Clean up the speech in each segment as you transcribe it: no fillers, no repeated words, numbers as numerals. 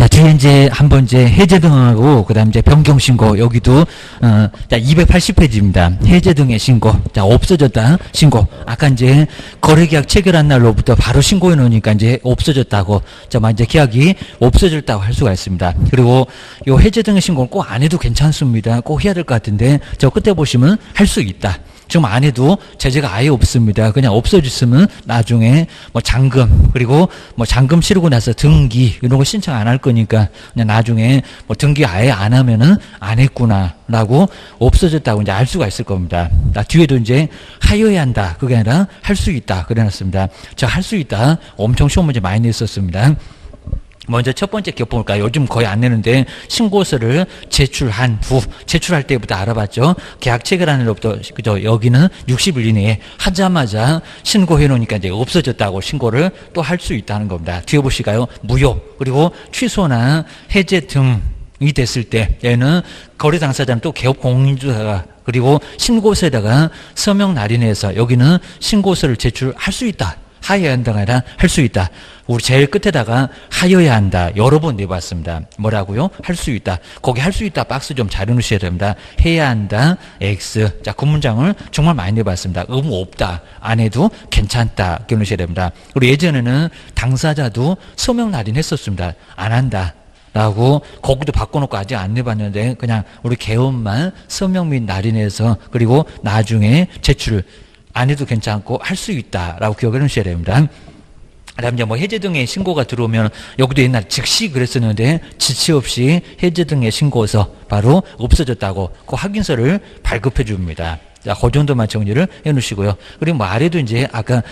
자, 뒤에 이제 한번 이제 해제 등하고, 그 다음 이제 변경 신고, 여기도, 자, 280페이지입니다. 해제 등의 신고. 자, 없어졌다. 신고. 아까 이제 거래계약 체결한 날로부터 바로 신고해 놓으니까 이제 없어졌다고. 자, 이제 계약이 없어졌다고 할 수가 있습니다. 그리고 요 해제 등의 신고는 꼭 안 해도 괜찮습니다. 꼭 해야 될 것 같은데, 저 끝에 보시면 할 수 있다. 지금 안 해도 제재가 아예 없습니다. 그냥 없어졌으면 나중에 뭐 잔금, 그리고 뭐 잔금 치르고 나서 등기 이런 거 신청 안 할 거니까 그냥 나중에 뭐 등기 아예 안 하면은 안 했구나라고 없어졌다고 이제 알 수가 있을 겁니다. 뒤에도 이제 하여야 한다. 그게 아니라 할 수 있다. 그래 놨습니다. 저 할 수 있다. 엄청 쉬운 문제 많이 냈었습니다. 먼저 첫 번째 기억 볼까요? 요즘 거의 안 내는데 신고서를 제출한 후, 제출할 때부터 알아봤죠. 계약 체결하는 날부터 그죠? 여기는 60일 이내에 하자마자 신고해 놓으니까 이제 없어졌다고 신고를 또 할 수 있다는 겁니다. 뒤에 보시까요? 무효 그리고 취소나 해제 등이 됐을 때 얘는 거래 당사자는 또 개업 공인주사가 그리고 신고서에다가 서명 날인해서 여기는 신고서를 제출할 수 있다. 하여야 한다가 아니라 할 수 있다. 우리 제일 끝에다가 하여야 한다. 여러 번 내봤습니다. 뭐라고요? 할 수 있다. 거기 할 수 있다 박스 좀 잘 해놓으셔야 됩니다. 해야 한다. X. 자, 그 문장을 정말 많이 내봤습니다. 의무 없다. 안 해도 괜찮다. 이렇게 놓으셔야 됩니다. 그리고 예전에는 당사자도 서명 날인했었습니다. 안 한다. 라고 거기도 바꿔놓고 아직 안 내봤는데 그냥 우리 개업만 서명 및 날인해서 그리고 나중에 제출 안 해도 괜찮고 할 수 있다라고 기억을 해주셔야 됩니다. 그다음 이제 뭐 해제 등의 신고가 들어오면 여기도 옛날 즉시 그랬었는데 지체 없이 해제 등의 신고서 바로 없어졌다고 그 확인서를 발급해 줍니다. 자, 그 정도만 정리를 해 놓으시고요. 그리고 뭐 아래도 이제 아까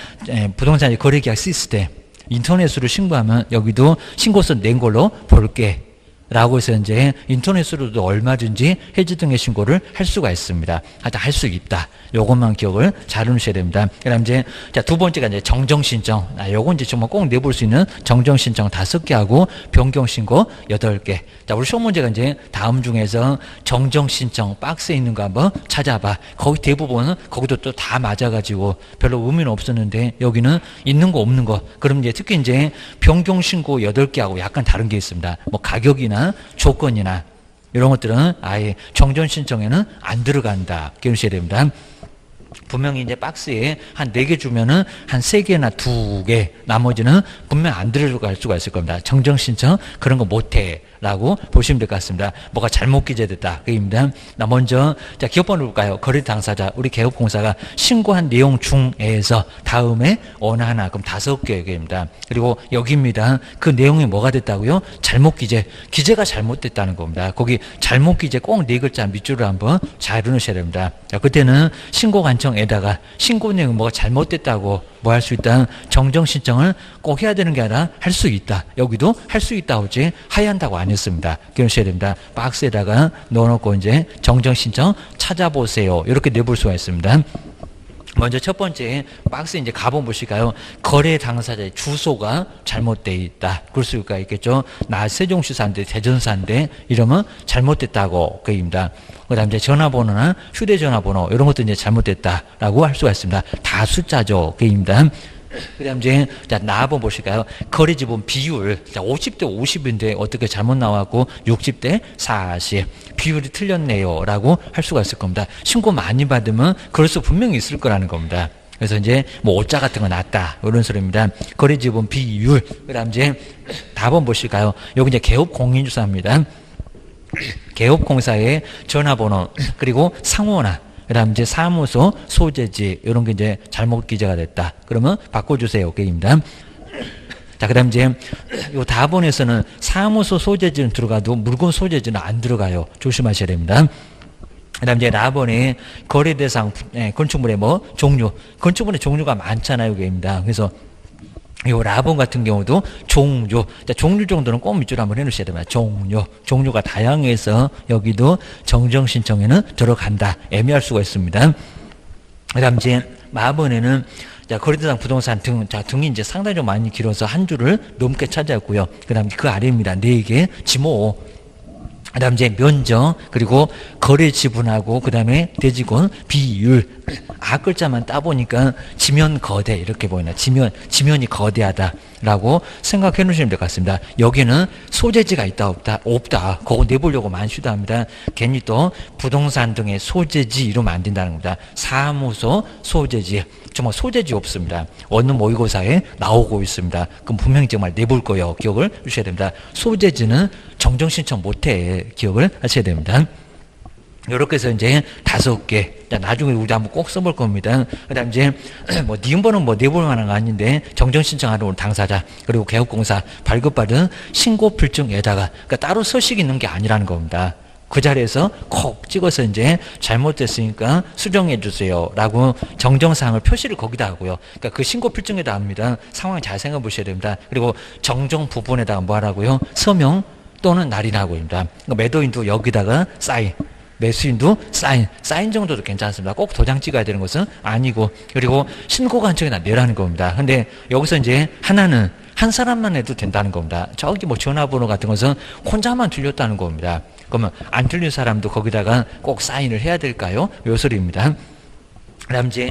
부동산 거래계약 쓰실 때 인터넷으로 신고하면 여기도 신고서 낸 걸로 볼게. 라고 해서 이제 인터넷으로도 얼마든지 해지 등의 신고를 할 수가 있습니다. 하여튼 할 수 있다. 요것만 기억을 잘 해놓으셔야 됩니다. 그 다음 이제, 자, 두 번째가 이제 정정신청. 요건 이제 정말 꼭 내볼 수 있는 정정신청 5개 하고 변경신고 8개. 자, 우리 시험 문제가 이제 다음 중에서 정정신청 박스에 있는 거 한번 찾아봐. 거기 대부분은 거기도 또 다 맞아가지고 별로 의미는 없었는데 여기는 있는 거 없는 거. 그럼 이제 특히 이제 변경신고 8개 하고 약간 다른 게 있습니다. 뭐 가격이나 조건이나 이런 것들은 아예 정전 신청에는 안 들어간다. 기억하셔야 됩니다. 분명히 이제 박스에 한 4개 주면은 한 3개나 2개, 나머지는 분명 안 들어갈 수가 있을 겁니다. 정정 신청 그런 거 못해. 라고 보시면 될 것 같습니다. 뭐가 잘못 기재됐다. 그입니다. 나 먼저, 자, 기업번호 볼까요? 거래 당사자, 우리 개업공사가 신고한 내용 중에서 다음에 어느 하나, 그럼 5개입니다. 그리고 여기입니다. 그 내용이 뭐가 됐다고요? 잘못 기재. 기재가 잘못됐다는 겁니다. 거기 잘못 기재 꼭 4글자 밑줄을 한번 잘 넣으셔야 됩니다. 자, 그때는 신고 관청에다가 신고 내용이 뭐가 잘못됐다고 뭐 할 수 있다. 정정 신청을 꼭 해야 되는 게 아니라 할 수 있다. 여기도 할 수 있다 하지 해야 한다고 안 했습니다. 기억하셔야 됩니다. 박스에다가 넣어놓고 이제 정정 신청 찾아보세요. 이렇게 내볼 수가 있습니다. 먼저 첫 번째 박스 이제 가본 보실까요? 거래 당사자의 주소가 잘못되어 있다. 그럴 수가 있겠죠. 나 세종시 사는데 대전 사는데 이러면 잘못됐다고 그입니다. 그다음 이제 전화번호나 휴대전화번호 이런 것도 이제 잘못됐다라고 할 수가 있습니다. 다 숫자죠. 그입니다. 그다음 이제 자 나와본 보실까요? 거래 지분 비율 자 50대 50인데 어떻게 잘못 나왔고 60대 40 비율이 틀렸네요라고 할 수가 있을 겁니다. 신고 많이 받으면 그럴 수 분명히 있을 거라는 겁니다. 그래서 이제 뭐 오자 같은 거 났다 이런 소리입니다. 거래 지분 비율 그다음 이제 답은 보실까요? 여기 이제 개업 공인주사입니다. 개업공사의 전화번호 그리고 상호나 그다음 이제 사무소 소재지 이런 게 이제 잘못 기재가 됐다. 그러면 바꿔주세요. 게임입니다. 자, 그다음 이제 요 다본에서는 사무소 소재지는 들어가도 물건 소재지는 안 들어가요. 조심하셔야 됩니다. 그다음 이제 라본에 거래 대상 건축물의 뭐 종류, 건축물의 종류가 많잖아요. 게임입니다. 그래서 이 라본 같은 경우도 종류, 종류 정도는 꼭 밑줄 한번 해놓으셔야 됩니다. 종류가 다양해서 여기도 정정 신청에는 들어간다. 애매할 수가 있습니다. 그다음 이제 마번에는 자 거래대상 부동산 등, 자 등이 이제 상당히 좀 많이 길어서 한 줄을 넘게 차지했고요. 그다음 그 아래입니다. 4개 지모. 그다음 이제 면적 그리고 거래 지분하고 그다음에 대지권 비율 아 글자만 따보니까 지면 거대 이렇게 보이나 지면이 거대하다라고 생각해 놓으시면 될 것 같습니다. 여기는 소재지가 있다 없다 그거 내보려고 많이 시도합니다. 괜히 또 부동산 등의 소재지 이러면 안 된다는 겁니다. 사무소 소재지 정말 소재지 없습니다. 어느 모의고사에 나오고 있습니다. 그럼 분명히 정말 내볼 거예요. 기억을 주셔야 됩니다. 소재지는 정정 신청 못해 기억을 하셔야 됩니다. 이렇게 해서 이제 5개. 나중에 우리 한번 꼭 써볼 겁니다. 그 다음 이제, 니은번은 내볼 만한 거 아닌데, 정정신청하는 당사자, 그리고 개업공사 발급받은 신고필증에다가, 그러니까 따로 서식 있는 게 아니라는 겁니다. 그 자리에서 콕 찍어서 이제 잘못됐으니까 수정해 주세요. 라고 정정사항을 표시를 거기다 하고요. 그러니까 그 신고필증에다 합니다. 상황을 잘 생각해 보셔야 됩니다. 그리고 정정 부분에다가 뭐 하라고요? 서명 또는 날인하고입니다. 그러니까 매도인도 여기다가 사인. 매수인도 사인 정도도 괜찮습니다. 꼭 도장 찍어야 되는 것은 아니고, 그리고 신고관청에다 내라는 겁니다. 근데 여기서 이제 하나는 한 사람만 해도 된다는 겁니다. 저기 전화번호 같은 것은 혼자만 틀렸다는 겁니다. 그러면 안 틀린 사람도 거기다가 꼭 사인을 해야 될까요? 요 소리입니다. 그다음 이제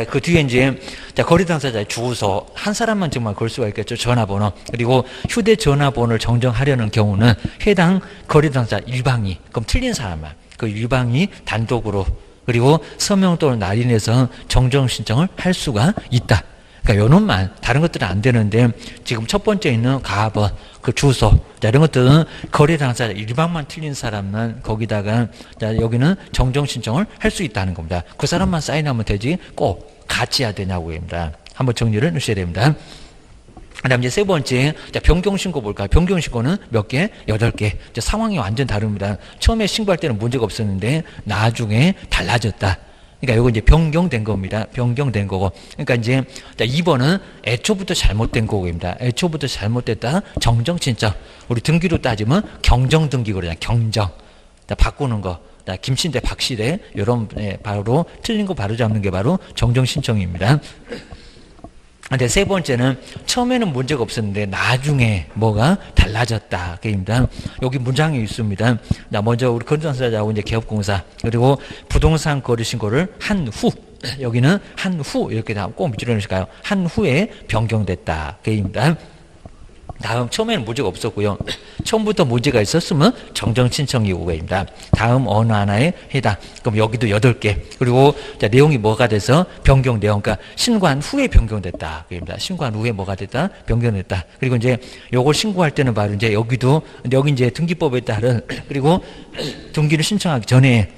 그 뒤에 이제 거래 당사자의 주소 한 사람만 정말 걸 수가 있겠죠. 전화번호 그리고 휴대전화번호를 정정하려는 경우는 해당 거래 당사자 일방이 그럼 틀린 사람만 그 일방이 단독으로 그리고 서명 또는 날인해서 정정 신청을 할 수가 있다. 그러니까 요놈만 다른 것들은 안 되는데 지금 첫 번째 있는 가번 그 주소 이런 것들은 거래 당사자 일방만 틀린 사람만 거기다가 여기는 정정 신청을 할 수 있다는 겁니다. 그 사람만 사인하면 되지 꼭 같이 해야 되냐고 합니다. 한번 정리를 해주셔야 됩니다. 그다음 이제 세 번째, 변경 신고 볼까요? 변경 신고는 몇 개? 8개. 상황이 완전 다릅니다. 처음에 신고할 때는 문제가 없었는데 나중에 달라졌다. 그러니까 이거 이제 변경된 겁니다. 변경된 거고. 그러니까 이제 2번은 애초부터 잘못된 거고입니다. 애초부터 잘못됐다. 정정 신청. 우리 등기로 따지면 경정 등기 그러잖아요. 경정. 바꾸는 거. 김씨대 박씨대 이런 바로 틀린 거 바로 잡는 게 바로 정정 신청입니다. 근데 세 번째는 처음에는 문제가 없었는데 나중에 뭐가 달라졌다. 그입니다. 여기 문장이 있습니다. 먼저 우리 건설사하고 이제 개업공사 그리고 부동산 거래 신고를 한 후 여기는 한 후 이렇게 꼭 밑줄여 놓으실까요? 한 후에 변경됐다. 그입니다. 다음 처음에는 문제가 없었고요. 처음부터 문제가 있었으면 정정 신청 요구입니다. 다음 어느 하나에 해당. 그럼 여기도 8개. 그리고 내용이 뭐가 돼서 변경 내용. 그러니까 신고한 후에 변경됐다. 그입니다. 신고한 후에 뭐가 됐다? 변경됐다. 그리고 이제 요걸 신고할 때는 바로 이제 여기 이제 등기법에 따른 그리고 등기를 신청하기 전에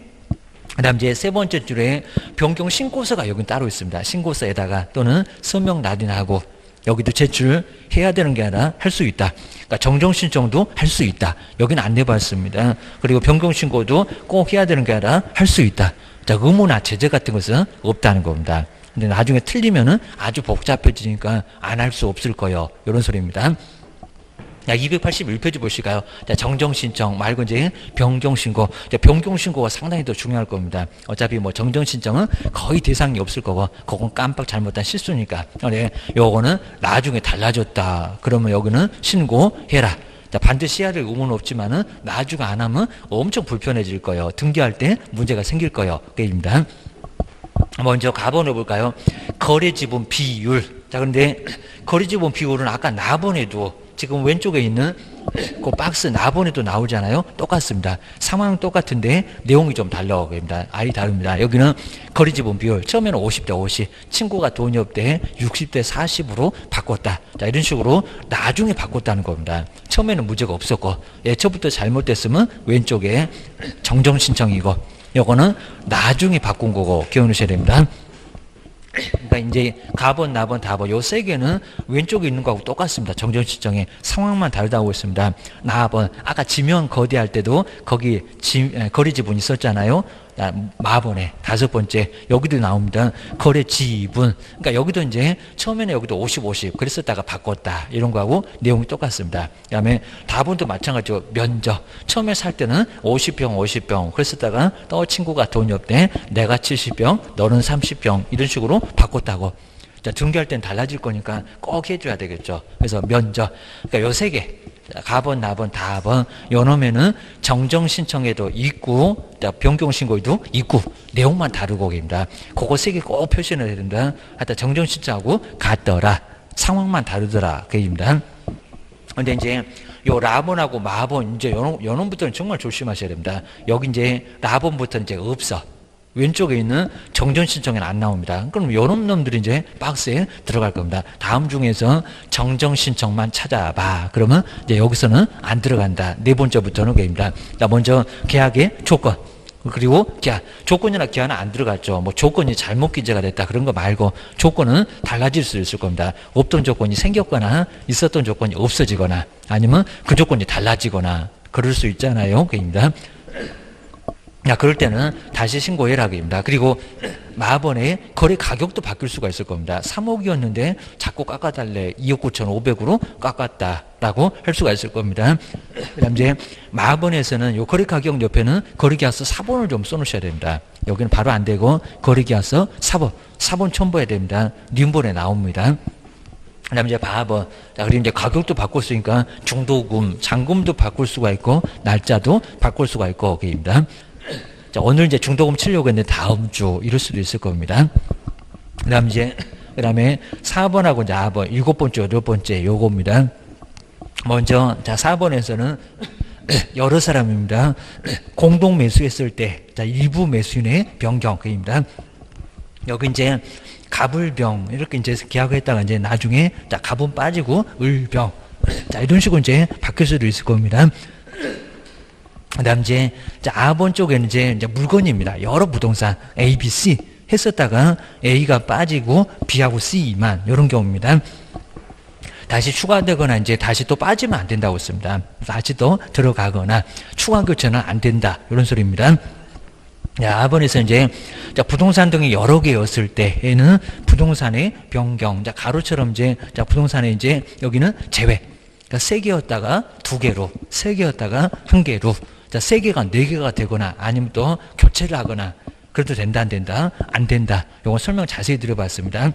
그다음 이제 세 번째 줄에 변경 신고서가 여기 따로 있습니다. 신고서에다가 또는 서명 날인하고 여기도 제출해야 되는 게 아니라 할 수 있다. 그러니까 정정 신청도 할 수 있다. 여기는 안 내봤습니다. 그리고 변경 신고도 꼭 해야 되는 게 아니라 할 수 있다. 자, 의무나 제재 같은 것은 없다는 겁니다. 근데 나중에 틀리면은 아주 복잡해지니까 안 할 수 없을 거예요. 이런 소리입니다. 281페이지 보실까요? 정정 신청 말고 이제 변경 신고. 변경 신고가 상당히 더 중요할 겁니다. 어차피 뭐 정정 신청은 거의 대상이 없을 거고, 그건 깜빡 잘못한 실수니까. 네, 요거는 나중에 달라졌다. 그러면 여기는 신고해라. 반드시 해야 될 의무는 없지만은 나중에 안 하면 엄청 불편해질 거예요. 등기할 때 문제가 생길 거예요. 그입니다. 먼저 가번을 볼까요? 거래 지분 비율. 자, 그런데 거래 지분 비율은 아까 나번에도 지금 왼쪽에 있는 그 박스 나번에도 나오잖아요. 똑같습니다. 상황은 똑같은데 내용이 좀 달라갑니다. 알이 다릅니다. 여기는 거래 지분 비율 처음에는 50대 50 친구가 돈이 없대 60대 40으로 바꿨다. 자, 이런 식으로 나중에 바꿨다는 겁니다. 처음에는 문제가 없었고 애초부터 잘못됐으면 왼쪽에 정정 신청이고 요거는 나중에 바꾼 거고 기억하셔야 됩니다. 그러니까 이제 가번, 나번, 다번 요 세 개는 왼쪽에 있는 거하고 똑같습니다. 정정 신청에 상황만 다르다고 했습니다. 나번 아까 지명 거래할 때도 거기 거래 지분 있었잖아요. 마번에 5번째 여기도 나옵니다. 거래 지분. 그러니까 여기도 이제 처음에는 여기도 50, 50 그랬었다가 바꿨다 이런 거하고 내용이 똑같습니다. 그다음에 다번도 마찬가지로 면적. 처음에 살 때는 50병, 50병 그랬었다가 또 친구가 돈이 없대. 내가 70병, 너는 30병 이런 식으로 바꿨다고. 자, 등기할 땐 달라질 거니까 꼭 해줘야 되겠죠. 그래서 면적. 그러니까 요 세 개. 가번, 나번, 다번, 요놈에는 정정 신청에도 있고, 변경 신고에도 있고, 내용만 다르고 계십니다. 그거 세 개 꼭 표시를 해야 된다. 하여튼 정정 신청하고 같더라. 상황만 다르더라. 그입니다. 근데 이제 요 라본하고 마본, 이제 요놈부터는 정말 조심하셔야 됩니다. 여기 이제 라본부터 이제 없어. 왼쪽에 있는 정전 신청에는 안 나옵니다. 그럼 요런 놈들이 이제 박스에 들어갈 겁니다. 다음 중에서 정정 신청만 찾아봐. 그러면 이제 여기서는 안 들어간다. 네 번째부터는 그입니다. 먼저 계약의 조건. 그리고 조건이나 기한은 안 들어갔죠. 뭐 조건이 잘못 기재가 됐다. 그런 거 말고 조건은 달라질 수 있을 겁니다. 없던 조건이 생겼거나 있었던 조건이 없어지거나 아니면 그 조건이 달라지거나 그럴 수 있잖아요. 그입니다. 그럴 때는 다시 신고해라 그입니다. 그리고 마번의 거래 가격도 바뀔 수가 있을 겁니다. 3억이었는데 자꾸 깎아달래. 2억 9,500으로 깎았다라고 할 수가 있을 겁니다. 그 다음 이제 마번에서는 요 거래 가격 옆에는 거래계약서 사본을 좀 써놓으셔야 됩니다. 여기는 바로 안 되고 거래계약서 사본 첨부해야 됩니다. 님본에 나옵니다. 그 다음에 이제 바번. 그리고 이제 가격도 바꿀 수 있으니까 중도금, 잔금도 바꿀 수가 있고 날짜도 바꿀 수가 있고 그입니다. 자, 오늘 이제 중도금 치려고 했는데 다음 주 이럴 수도 있을 겁니다. 그 다음에 4번하고 이제 4번, 7번째, 8번째 요겁니다. 먼저, 자, 4번에서는 여러 사람입니다. 공동 매수했을 때, 자, 일부 매수인의 변경, 그입니다. 여기 이제 갑을병, 이렇게 이제 계약을 했다가 이제 나중에, 자, 갑은 빠지고, 을병. 자, 이런 식으로 이제 바뀔 수도 있을 겁니다. 그 다음 이제, A번 쪽에는 이제 물건입니다. 여러 부동산, A, B, C 했었다가 A가 빠지고 B하고 C만, 이런 경우입니다. 다시 추가되거나 이제 다시 또 빠지면 안 된다고 했습니다. 다시 또 들어가거나 추가 교체는 안 된다. 이런 소리입니다. A번에서 이제, 부동산 등이 여러 개였을 때에는 부동산의 변경, 가로처럼 이제, 부동산의 이제, 여기는 제외. 그러니까 3개였다가 2개로, 3개였다가 1개로, 자, 3개가 4개가 되거나 아니면 또 교체를 하거나 그래도 된다, 안 된다? 안 된다. 요거 설명 자세히 드려봤습니다.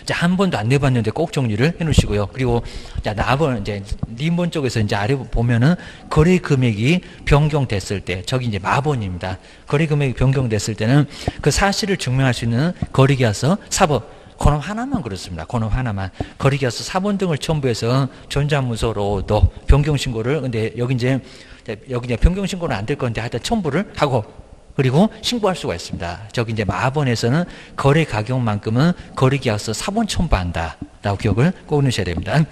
자, 한 번도 안 내봤는데 꼭 정리를 해 놓으시고요. 그리고, 자, 나번, 이제, 님번 쪽에서 이제 아래 보면은 거래 금액이 변경됐을 때, 저기 이제 마번입니다. 거래 금액이 변경됐을 때는 그 사실을 증명할 수 있는 거래계약서 사본, 그놈 하나만 그렇습니다. 그놈 하나만. 거래계약서 사본 등을 첨부해서 전자문서로도 변경신고를, 근데 여기 이제 변경신고는 안 될 건데 하여튼 첨부를 하고, 그리고 신고할 수가 있습니다. 저기 이제 마번에서는 거래 가격만큼은 거래계약서 사본 첨부한다. 라고 기억을 꼭 넣으셔야 됩니다.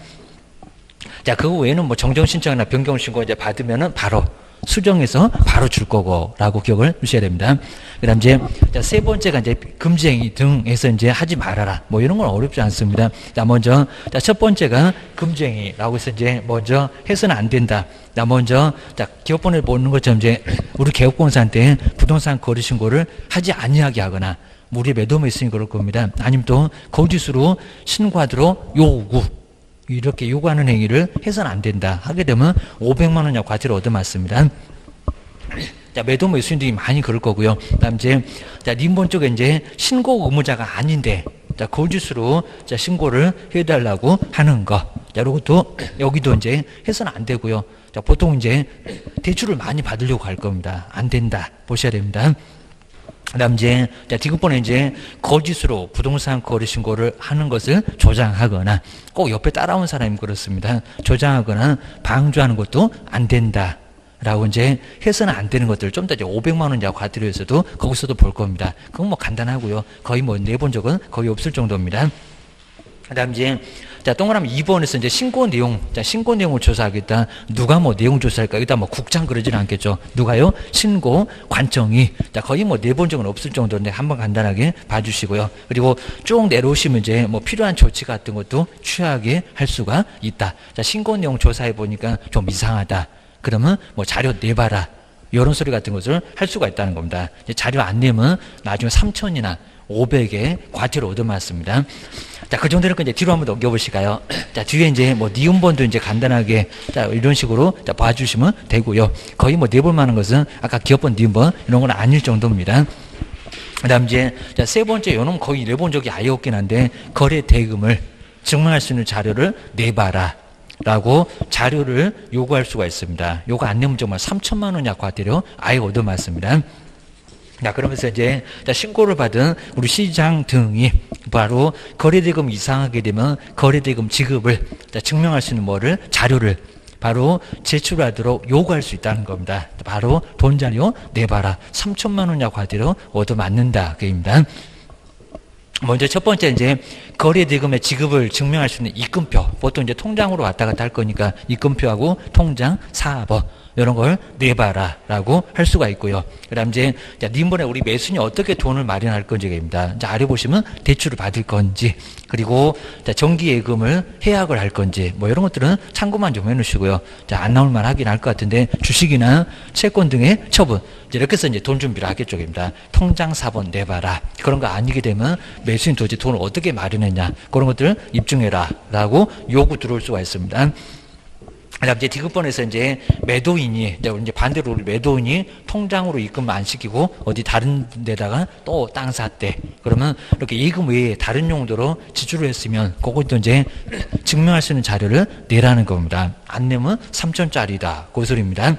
자, 그거 외에는 뭐 정정신청이나 변경신고 이제 받으면은 바로 수정해서 바로 줄 거고, 라고 기억을 하셔야 됩니다. 그 다음 이제, 자, 3번째가 이제 금지행위 등에서 이제 하지 말아라. 뭐 이런 건 어렵지 않습니다. 자, 먼저, 자, 첫 번째가 금지행위라고 해서 이제 먼저 해서는 안 된다. 자, 먼저, 자, 기업번호를 보는 것처럼 이제 우리 개업공사한테 부동산 거래신고를 하지 아니하게 하거나, 우리 매도매 있으니 그럴 겁니다. 아니면 또 거짓으로 신고하도록 요구. 이렇게 요구하는 행위를 해서는 안 된다. 하게 되면 500만 원 과태료 얻어맞습니다. 자, 매도 매수인들이 많이 그럴 거고요. 그다음 이제, 자, 님본 쪽에 이제 신고 의무자가 아닌데, 자, 거짓으로, 자, 신고를 해달라고 하는 거. 자, 이것도, 여기도 이제 해서는 안 되고요. 자, 보통 이제 대출을 많이 받으려고 할 겁니다. 안 된다. 보셔야 됩니다. 그 다음 이제, 자, 디귿번에 이제 거짓으로 부동산 거래 신고를 하는 것을 조장하거나 꼭 옆에 따라온 사람이 그렇습니다. 조장하거나 방조하는 것도 안 된다. 라고 이제 해서는 안 되는 것들 좀 더 이제 500만 원 이하 과태료에서도 거기서도 볼 겁니다. 그건 뭐 간단하고요. 거의 뭐 내본 적은 거의 없을 정도입니다. 그 다음 이제, 자, 동그라미 2번에서 이제 신고 내용, 자, 신고 내용을 조사하겠다. 누가 뭐 내용 조사할까? 일단 뭐 국장 그러지는 않겠죠. 누가요? 신고, 관청이. 자, 거의 뭐 내본 적은 없을 정도인데 한번 간단하게 봐주시고요. 그리고 쭉 내려오시면 이제 뭐 필요한 조치 같은 것도 취하게 할 수가 있다. 자, 신고 내용 조사해 보니까 좀 이상하다. 그러면 뭐 자료 내봐라. 이런 소리 같은 것을 할 수가 있다는 겁니다. 자료 안 내면 나중에 3,000이나 500에 과태료 얻어맞습니다. 자, 그 정도로 이제 뒤로 한번 넘겨보실까요? 자, 뒤에 이제 뭐 니은번도 이제 간단하게, 자, 이런 식으로, 자, 봐주시면 되고요. 거의 뭐 내볼 만한 것은 아까 기업번, 니은번 이런 건 아닐 정도입니다. 그 다음 이제, 자, 세 번째, 요놈 거의 내본 적이 아예 없긴 한데, 거래 대금을 증명할 수 있는 자료를 내봐라. 라고 자료를 요구할 수가 있습니다. 요거 안 내면 정말 3천만 원 이하 과태료 아예 얻어맞습니다. 자, 그러면서 이제 신고를 받은 우리 시장 등이 바로 거래대금 이상하게 되면 거래대금 지급을 증명할 수 있는 뭐를 자료를 바로 제출하도록 요구할 수 있다는 겁니다. 바로 돈 자료 내봐라. 3천만 원 이하 과태료 얻어맞는다. 그입니다. 먼저 첫 번째 이제 거래대금의 지급을 증명할 수 있는 입금표. 보통 이제 통장으로 왔다 갔다 할 거니까 입금표하고 통장, 사업어 이런 걸 내봐라라고 할 수가 있고요. 그다음 이제 님번에 우리 매수인이 어떻게 돈을 마련할 건지입니다. 아래 보시면 대출을 받을 건지 그리고 정기예금을 해약을 할 건지 뭐 이런 것들은 참고만 좀 해놓으시고요. 안 나올 만 하긴 할 것 같은데 주식이나 채권 등의 처분 이렇게 해서 이제 돈 준비를 하겠죠입니다. 통장 사본 내봐라. 그런 거 아니게 되면 매수인 도대체 돈을 어떻게 마련했냐 그런 것들을 입증해라라고 요구 들어올 수가 있습니다. 그다음 이제 디귿번에서 이제 매도인이 이제 반대로 우리 매도인이 통장으로 입금 안 시키고 어디 다른 데다가 또 땅 샀대. 그러면 이렇게 예금 외에 다른 용도로 지출을 했으면 그것도 이제 증명할 수 있는 자료를 내라는 겁니다. 안 내면 3천짜리다. 그 소리입니다.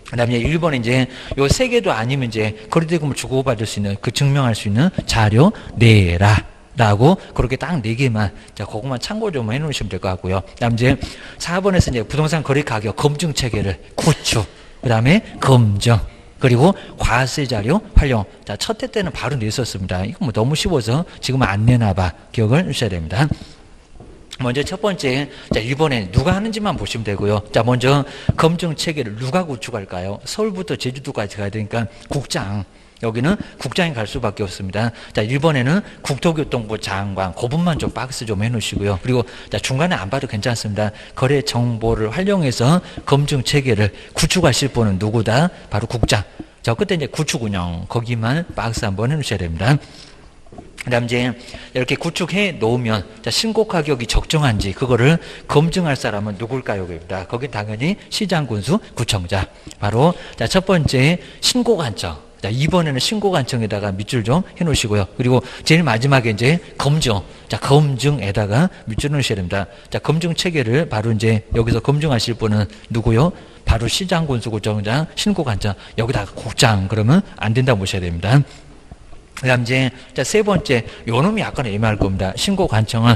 그다음에 1번에 이제 요 세 개도 아니면 이제 거래대금을 주고받을 수 있는 그 증명할 수 있는 자료 내라. 라고 그렇게 딱 4개만 그것만 참고 좀 해놓으시면 될 것 같고요. 그다음 이제 4번에서 이제 부동산 거래 가격 검증 체계를 구축, 그다음에 검증, 그리고 과세 자료 활용. 첫 회 때는 바로 냈었습니다. 이거 뭐 너무 쉬워서 지금은 안 내나봐. 기억을 주셔야 됩니다. 먼저 첫 번째, 1번에 누가 하는지만 보시면 되고요. 먼저 검증 체계를 누가 구축할까요? 서울부터 제주도까지 가야 되니까 국장. 여기는 국장이 갈 수밖에 없습니다. 1번에는 국토교통부 장관, 그 부분만 좀 박스 좀 해놓으시고요. 그리고 중간에 안 봐도 괜찮습니다. 거래 정보를 활용해서 검증 체계를 구축하실 분은 누구다? 바로 국장. 그때 이제 구축 운영, 거기만 박스 한번 해놓으셔야 됩니다. 그 다음 이제 이렇게 구축해 놓으면 신고 가격이 적정한지 그거를 검증할 사람은 누굴까요? 거기 당연히 시장군수 구청장. 바로 첫 번째 신고 관청. 2번에는 신고 관청에다가 밑줄 좀 해놓으시고요. 그리고 제일 마지막에 이제 검증. 검증에다가 밑줄 넣으셔야 됩니다. 검증 체계를 바로 이제 여기서 검증하실 분은 누구요? 바로 시장군수구청장, 신고 관청. 여기다가 국장. 그러면 안 된다고 보셔야 됩니다. 그 다음 이제 세 번째, 요 놈이 약간 애매할 겁니다. 신고 관청은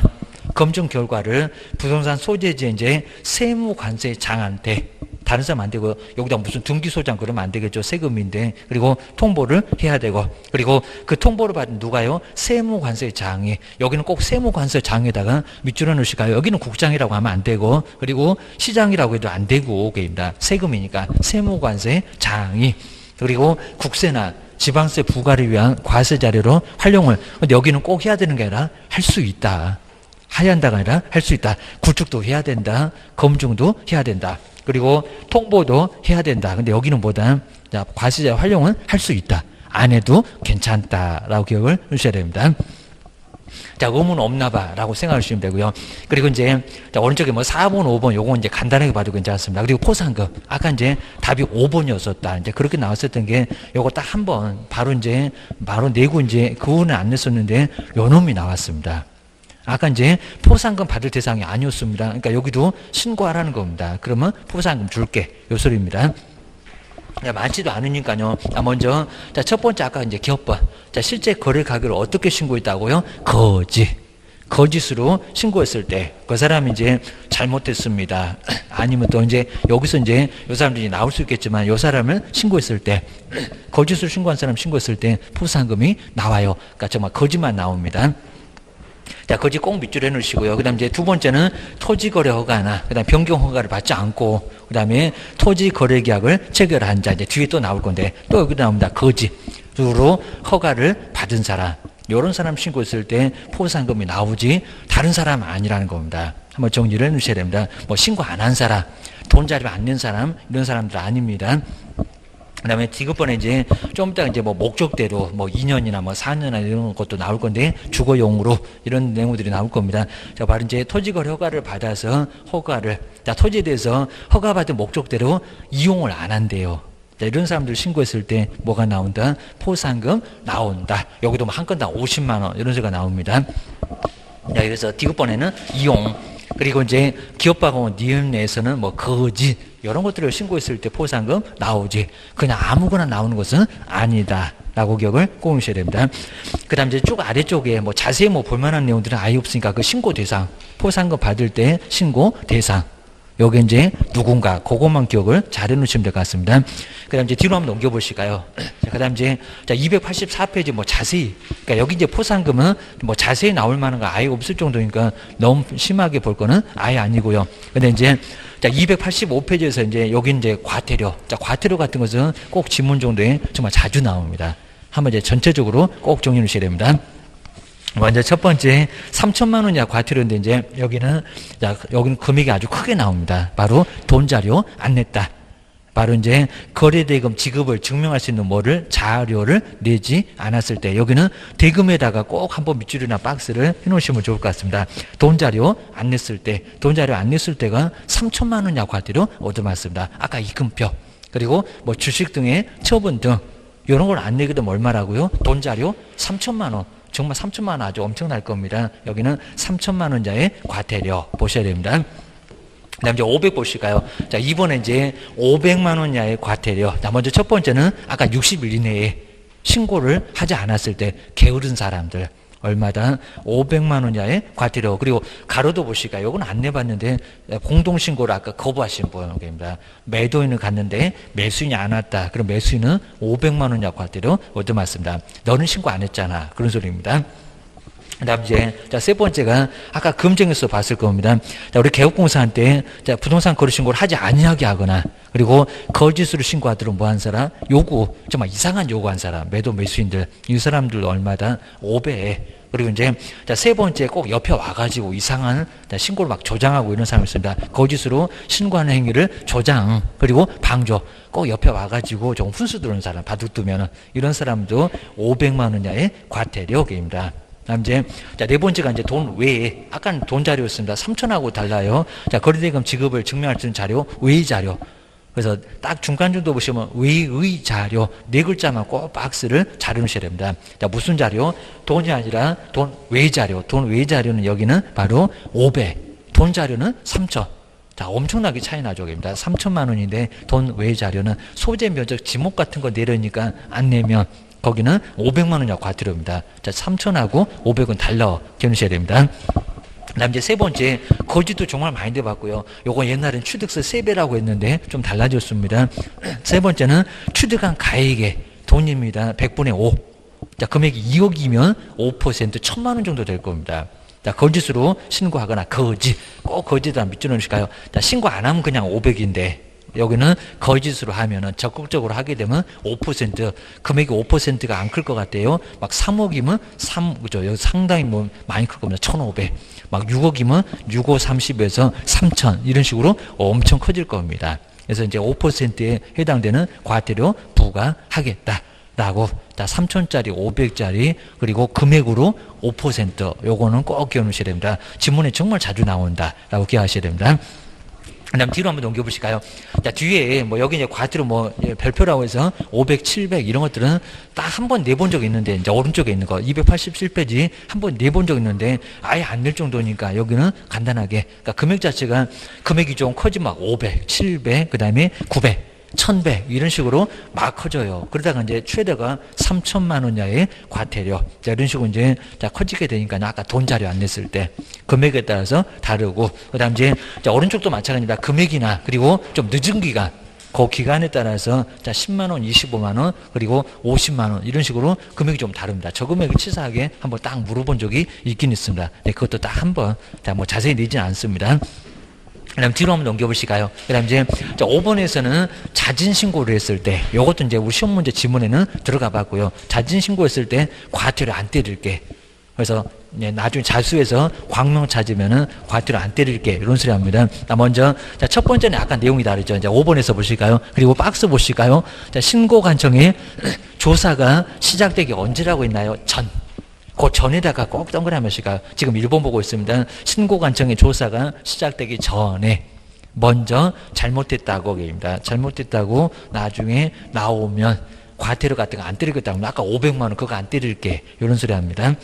검증 결과를 부동산 소재지의 이제 세무관세장한테 다른 사람 안 되고 여기다 무슨 등기소장 그러면 안 되겠죠. 세금인데. 그리고 통보를 해야 되고 그리고 그 통보를 받은 누가요? 세무관세장이. 여기는 꼭 세무관세장에다가 밑줄을 넣으실까요? 여기는 국장이라고 하면 안 되고 그리고 시장이라고 해도 안 되고 그입니다. 세금이니까 세무관세장이. 그리고 국세나 지방세 부과를 위한 과세 자료로 활용을. 근데 여기는 꼭 해야 되는 게 아니라 할 수 있다. 해야 한다가 아니라 할 수 있다. 구축도 해야 된다. 검증도 해야 된다. 그리고 통보도 해야 된다. 근데 여기는 뭐다? 과세자 활용은 할 수 있다. 안 해도 괜찮다라고 기억을 하셔야 됩니다. 의문 없나 봐라고 생각하시면 되고요. 그리고 이제 오른쪽에 뭐 4번, 5번 요건 이제 간단하게 봐도 괜찮습니다. 그리고 포상금. 아까 이제 답이 5번이었었다. 이제 그렇게 나왔었던 게 요거 딱 한 번 바로 내고 이제 그 후는 안 냈었는데 요 놈이 나왔습니다. 아까 이제 포상금 받을 대상이 아니었습니다. 그러니까 여기도 신고하라는 겁니다. 그러면 포상금 줄게. 요 소리입니다. 많지도 않으니까요. 먼저, 첫 번째 아까 이제 기업번. 실제 거래 가격을 어떻게 신고했다고요? 거짓으로 신고했을 때, 그 사람이 이제 잘못했습니다. 아니면 또 이제 여기서 이제 요 사람들이 나올 수 있겠지만 요 사람을 신고했을 때, 거짓으로 신고한 사람 신고했을 때 포상금이 나와요. 그러니까 정말 거짓만 나옵니다. 거짓 꼭 밑줄 해놓으시고요. 그 다음 이제 두 번째는 토지거래 허가나, 그 다음 변경 허가를 받지 않고, 그 다음에 토지거래 계약을 체결한 자, 이제 뒤에 또 나올 건데, 또 여기 나옵니다. 거짓으로 허가를 받은 사람. 이런 사람 신고했을 때 포상금이 나오지, 다른 사람 아니라는 겁니다. 한번 정리를 해놓으셔야 됩니다. 뭐 신고 안 한 사람, 돈 자료 안 낸 사람, 이런 사람들 아닙니다. 그 다음에 디귿번에 이제 좀 이따 이제 뭐 목적대로 뭐 2년이나 뭐 4년이나 이런 것도 나올 건데 주거용으로 이런 내용들이 나올 겁니다. 자, 바로 이제 토지거래 허가를 받아서 토지에 대해서 허가받은 목적대로 이용을 안 한대요. 자, 이런 사람들 신고했을 때 뭐가 나온다? 포상금 나온다. 여기도 뭐 한 건당 50만 원 이런 소리가 나옵니다. 자, 그래서 디귿번에는 이용. 그리고 이제 기업하고 니은에서는 뭐 거지 이런 것들을 신고했을 때 포상금 나오지 그냥 아무거나 나오는 것은 아니다. 라고 기억을 꼭 하셔야 됩니다. 그 다음 이제 쭉 아래쪽에 뭐 자세히 뭐 볼만한 내용들은 아예 없으니까 그 신고 대상, 포상금 받을 때 신고 대상. 요게 이제 누군가, 그것만 기억을 잘 해놓으시면 될 것 같습니다. 그 다음 이제 뒤로 한번 넘겨보실까요? 그 다음 이제 284페이지 뭐 자세히, 그러니까 여기 이제 포상금은 뭐 자세히 나올 만한 거 아예 없을 정도니까 너무 심하게 볼 거는 아예 아니고요. 근데 이제 285페이지에서 이제 여기 이제 과태료. 과태료 같은 것은 꼭 지문 정도에 정말 자주 나옵니다. 한번 이제 전체적으로 꼭 정리해 주셔야 됩니다. 먼저 첫 번째 3천만 원 이하 과태료인데 이제 여기는 금액이 아주 크게 나옵니다. 바로 돈 자료 안 냈다. 바로 이제 거래대금 지급을 증명할 수 있는 뭐를 자료를 내지 않았을 때 여기는 대금에다가 꼭 한번 밑줄이나 박스를 해놓으시면 좋을 것 같습니다. 돈 자료 안 냈을 때, 돈 자료 안 냈을 때가 3천만 원 이하 과태료 얻어맞습니다. 아까 이금표 그리고 뭐 주식 등의 처분 등 이런 걸 안 내게 되면 얼마라고요? 돈 자료 3천만 원. 정말 3천만 원 아주 엄청날 겁니다. 여기는 3천만 원자의 과태료 보셔야 됩니다. 그 다음 이제 500 보실까요? 자, 이번에 이제 500만 원 이하의 과태료. 자, 먼저 첫 번째는 아까 60일 이내에 신고를 하지 않았을 때 게으른 사람들. 얼마다 500만 원 이하의 과태료. 그리고 가로도 보실까요? 이건 안 내봤는데 공동신고를 아까 거부하신 분입니다. 매도인을 갔는데 매수인이 안 왔다. 그럼 매수인은 500만 원 이하 과태료 얻어맞습니다. 너는 신고 안 했잖아. 그런 소리입니다. 그 다음 이제, 세 번째가, 아까 금정에서 봤을 겁니다. 자, 우리 개업공사한테, 부동산 거래 신고를 하지 아니하게 하거나, 그리고 거짓으로 신고하도록 뭐 한 사람? 정말 이상한 요구한 사람, 매수인들, 이 사람들도 얼마다? 5배. 그리고 이제, 세 번째 꼭 옆에 와가지고 이상한 신고를 막 조장하고 이런 사람이 있습니다. 거짓으로 신고하는 행위를 조장, 그리고 방조. 꼭 옆에 와가지고 좀 훈수 들어오는 사람, 바둑 두면은, 이런 사람도 500만 원 이하의 과태료입니다. 다음 이제, 네 번째가 이제 돈 외에, 아까는 돈 자료였습니다. 3천하고 달라요. 거래대금 지급을 증명할 수 있는 자료, 외의 자료. 그래서 딱 중간 정도 보시면 외의 자료, 네 글자만 꼭 박스를 잘 해놓으셔야 됩니다. 무슨 자료? 돈이 아니라 돈 외의 자료. 돈 외의 자료는 여기는 바로 500. 돈 자료는 3천. 엄청나게 차이 나죠. 3천만 원인데 돈 외의 자료는 소재 면적 지목 같은 거 내려니까 안 내면 거기는 500만 원 이하 과태료입니다. 3천하고 500은 달러 기억하셔야 됩니다. 그 다음 이제 세 번째, 거짓도 정말 많이 돼봤고요. 요거 옛날엔 취득세 3배라고 했는데 좀 달라졌습니다. 세 번째는 취득한 가액의 돈입니다. 100분의 5. 금액이 2억이면 5% 1,000만 원 정도 될 겁니다. 거짓으로 신고하거나 꼭 거짓을 안 밑줄여주실까요? 신고 안 하면 그냥 500인데 여기는 거짓으로 하면은 적극적으로 하게 되면 5% 금액이 5%가 안 클 것 같아요. 막 3억이면 그죠? 여기 상당히 뭐 많이 클 겁니다. 1,500. 막 6억이면 6, 5, 30에서 3,000 이런 식으로 엄청 커질 겁니다. 그래서 이제 5%에 해당되는 과태료 부과하겠다. 라고 3천짜리 500짜리 그리고 금액으로 5% 요거는 꼭 기억해 놓으셔야 됩니다. 지문에 정말 자주 나온다 라고 기억하셔야 됩니다. 그 다음 뒤로 한번 넘겨보실까요? 뒤에 뭐 여기 이제 과태료 별표라고 해서 500, 700 이런 것들은 딱 한 번 내본 적이 있는데 이제 오른쪽에 있는 거 287페이지 한 번 내본 적이 있는데 아예 안 낼 정도니까 여기는 간단하게 그러니까 금액 자체가 금액이 좀 커지면 막 500, 700 그 다음에 900 1,100 이런 식으로 막 커져요. 그러다가 이제 최대가 3천만 원 이하의 과태료. 이런 식으로 이제 커지게 되니까 아까 돈 자료 안 냈을 때 금액에 따라서 다르고 그다음 이제 오른쪽도 마찬가지입니다. 금액이나 그리고 좀 늦은 기간 그 기간에 따라서 10만 원, 25만 원 그리고 50만 원 이런 식으로 금액이 좀 다릅니다. 저 금액을 치사하게 한번 딱 물어본 적이 있긴 있습니다. 네, 그것도 딱 한번 뭐 자세히 내지는 않습니다. 그 다음 뒤로 한번 넘겨보실까요? 그 다음 이제 5번에서는 자진신고를 했을 때 이것도 이제 우리 시험 문제 지문에는 들어가 봤고요. 자진신고했을 때 과태료 안 때릴게. 그래서 나중에 자수해서 광명 찾으면은 과태료 안 때릴게. 이런 소리 합니다. 먼저 첫 번째는 약간 내용이 다르죠. 이제 5번에서 보실까요? 그리고 박스 보실까요? 신고관청에 조사가 시작되기 언제라고 했나요? 그 전에다가 꼭 동그라미 씩가 지금 1번 보고 있습니다. 신고관청의 조사가 시작되기 전에 먼저 잘못됐다고 얘기합니다. 잘못됐다고 나중에 나오면 과태료 같은 거 안 때리겠다고 아까 500만 원 그거 안 때릴게 이런 소리 합니다.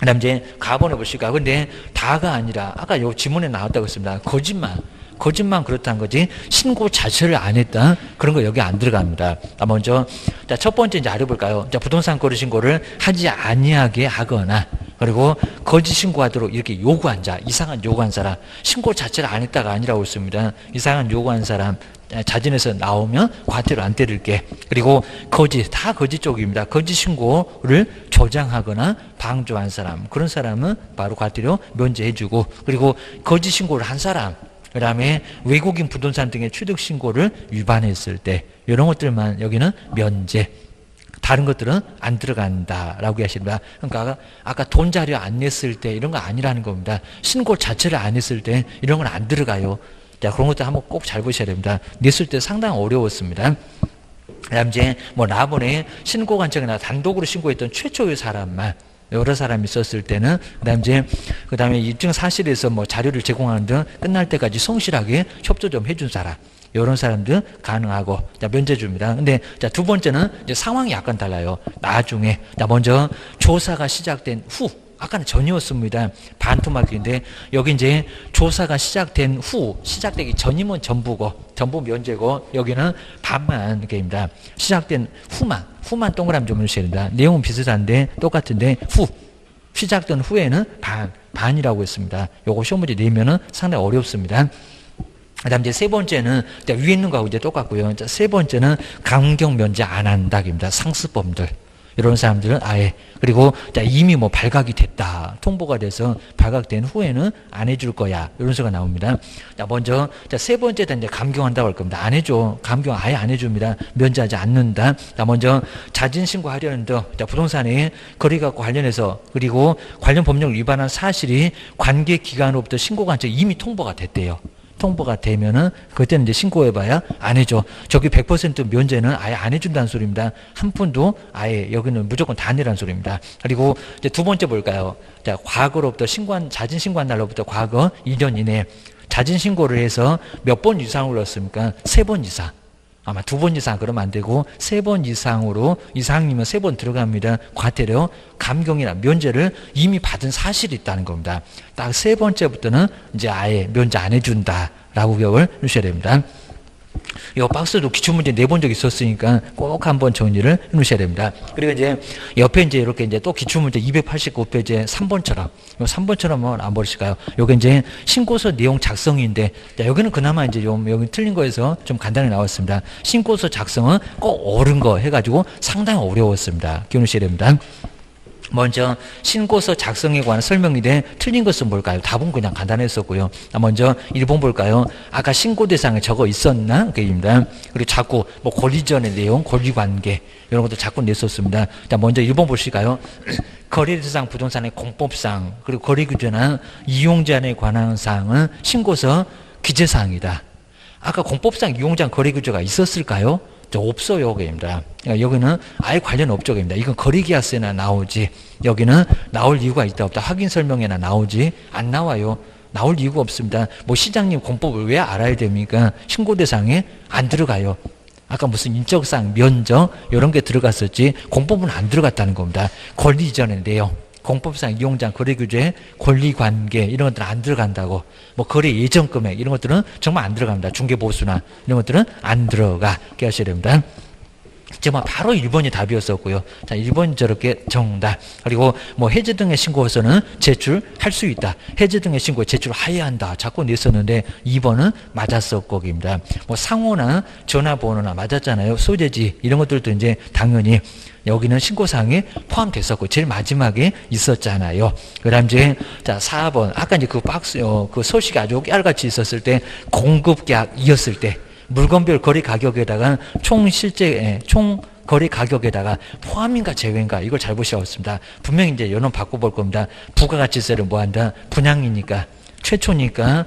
그다음 이제 가번해 보실까요? 근데 다가 아니라 아까 요 지문에 나왔다고 했습니다. 거짓말 그렇다는 거지 신고 자체를 안 했다 그런 거 여기 안 들어갑니다. 먼저 자, 첫 번째 이제 알아볼까요? 자, 부동산 거래 신고를 하지 아니하게 하거나 그리고 거짓 신고하도록 이렇게 요구한 자, 이상한 요구한 사람, 신고 자체를 안 했다가 아니라고 했습니다. 이상한 요구한 사람 자진해서 나오면 과태료 안 때릴게. 그리고 거짓, 다 거짓 쪽입니다. 거짓 신고를 조장하거나 방조한 사람, 그런 사람은 바로 과태료 면제해주고, 그리고 거짓 신고를 한 사람, 그 다음에 외국인 부동산 등의 취득 신고를 위반했을 때 이런 것들만 여기는 면제, 다른 것들은 안 들어간다라고 하십니다. 그러니까 아까 돈 자료 안 냈을 때 이런 거 아니라는 겁니다. 신고 자체를 안 했을 때 이런 건 안 들어가요. 자, 그런 것도 한번 꼭 잘 보셔야 됩니다. 냈을 때 상당히 어려웠습니다. 그다음 이제 뭐 라본에 신고 관청이나 단독으로 신고했던 최초의 사람만, 여러 사람이 있었을 때는 그다음에 입증 사실에서 뭐 자료를 제공하는 등 끝날 때까지 성실하게 협조 좀 해준 사람, 이런 사람들 가능하고 자, 면제 줍니다. 근데 자, 두 번째는 이제 상황이 약간 달라요. 나중에 자, 먼저 조사가 시작된 후, 아까는 전이었습니다. 반토막인데 여기 이제 조사가 시작된 후, 시작되기 전이면 전부고 전부 면제고 여기는 반만 이렇게입니다. 시작된 후만 동그라미 좀 넣으셔야 된다. 내용은 비슷한데 똑같은데 후, 시작된 후에는 반이라고 했습니다. 요거 시험 문제 내면은 상당히 어렵습니다. 그다음 이제 세 번째는 위에 있는 거하고 이제 똑같고요. 세 번째는 강경 면제 안 한다입니다. 상습범들. 이런 사람들은 아예, 그리고 이미 뭐 발각이 됐다, 통보가 돼서 발각된 후에는 안 해줄 거야, 이런 소리가 나옵니다. 자, 먼저 세 번째는 이제 감경한다고 할 겁니다. 안 해줘, 감경 아예 안 해줍니다. 면제하지 않는다. 자, 먼저 자진 신고하려는 등 부동산의 거래가 관련해서 그리고 관련 법령을 위반한 사실이 관계 기관으로부터 신고 관청 이미 통보가 됐대요. 통보가 되면은 그때는 이제 신고해봐야 안 해줘. 저기 100% 면제는 아예 안 해준다는 소리입니다. 한 푼도 아예 여기는 무조건 다 내라는 소리입니다. 그리고 이제 두 번째 볼까요? 자, 과거로부터 자진 신고한 날로부터 과거 2년 이내에 자진 신고를 해서 몇 번 이상으로 했습니까? 3번 이상. 아마 2번 이상 그러면 안 되고 3번 이상으로, 이상이면 3번 들어갑니다. 과태료, 감경이나 면제를 이미 받은 사실이 있다는 겁니다. 딱 세 번째부터는 이제 아예 면제 안 해준다라고 기억을 해주셔야 됩니다. 이 박스도 기출문제 내본 적 있었으니까 꼭 한번 정리를 해 놓으셔야 됩니다. 그리고 이제 옆에 이제 이렇게 이제 또 기출문제 289페이지 3번처럼, 요 3번처럼은 안 버리실까요? 요게 이제 신고서 내용 작성인데, 자, 여기는 그나마 이제 좀, 여기 틀린 거에서 좀 간단히 나왔습니다. 신고서 작성은 꼭 옳은 거 해가지고 상당히 어려웠습니다. 기억하셔야 됩니다. 먼저 신고서 작성에 관한 설명이 돼 틀린 것은 뭘까요? 답은 그냥 간단했었고요. 먼저 1번 볼까요? 아까 신고 대상에 적어 있었나? 그입니다. 그리고 자꾸 뭐 권리전의 내용, 권리관계 이런 것도 자꾸 냈었습니다. 자, 먼저 1번 보실까요? 거래 대상 부동산의 공법상 그리고 거래 규제나 이용 제한에 관한 사항은 신고서 기재사항이다. 아까 공법상 이용 제한 거래 규제가 있었을까요? 없어요, 여기입니다. 그러니까 여기는 아예 관련 업적입니다. 이건 거래계약서에나 나오지, 여기는 나올 이유가 있다 없다 확인 설명에나 나오지 안 나와요. 나올 이유가 없습니다. 뭐 시장님 공법을 왜 알아야 됩니까? 신고 대상에 안 들어가요. 아까 무슨 인적사항, 면적 이런 게 들어갔었지 공법은 안 들어갔다는 겁니다. 권리 이전의 내용, 공법상 이용장 거래규제, 권리관계 이런 것들은 안 들어간다고. 뭐 거래 예정 금액 이런 것들은 정말 안 들어갑니다. 중개보수나 이런 것들은 안 들어가. 그렇게 하셔야 됩니다. 정말 바로 1번이 답이었었고요. 자, 1번 저렇게 정답. 그리고 뭐 해제 등의 신고서는 제출할 수 있다. 해제 등의 신고에 제출해야 한다. 자꾸 냈었는데 2번은 맞았었고 입니다. 뭐 상호나 전화번호나 맞았잖아요. 소재지 이런 것들도 이제 당연히 여기는 신고사항에 포함됐었고 제일 마지막에 있었잖아요. 그다음 이제 자 4번 아까 이제 그 박스 그 소식이 아주 깨알같이 있었을 때 공급계약이었을 때 물건별 거래 가격에다가 총 거래 가격에다가 포함인가 제외인가 이걸 잘 보셔야겠습니다. 분명히 이제 연원 바꿔볼 겁니다. 부가가치세를 뭐 한다? 분양이니까 최초니까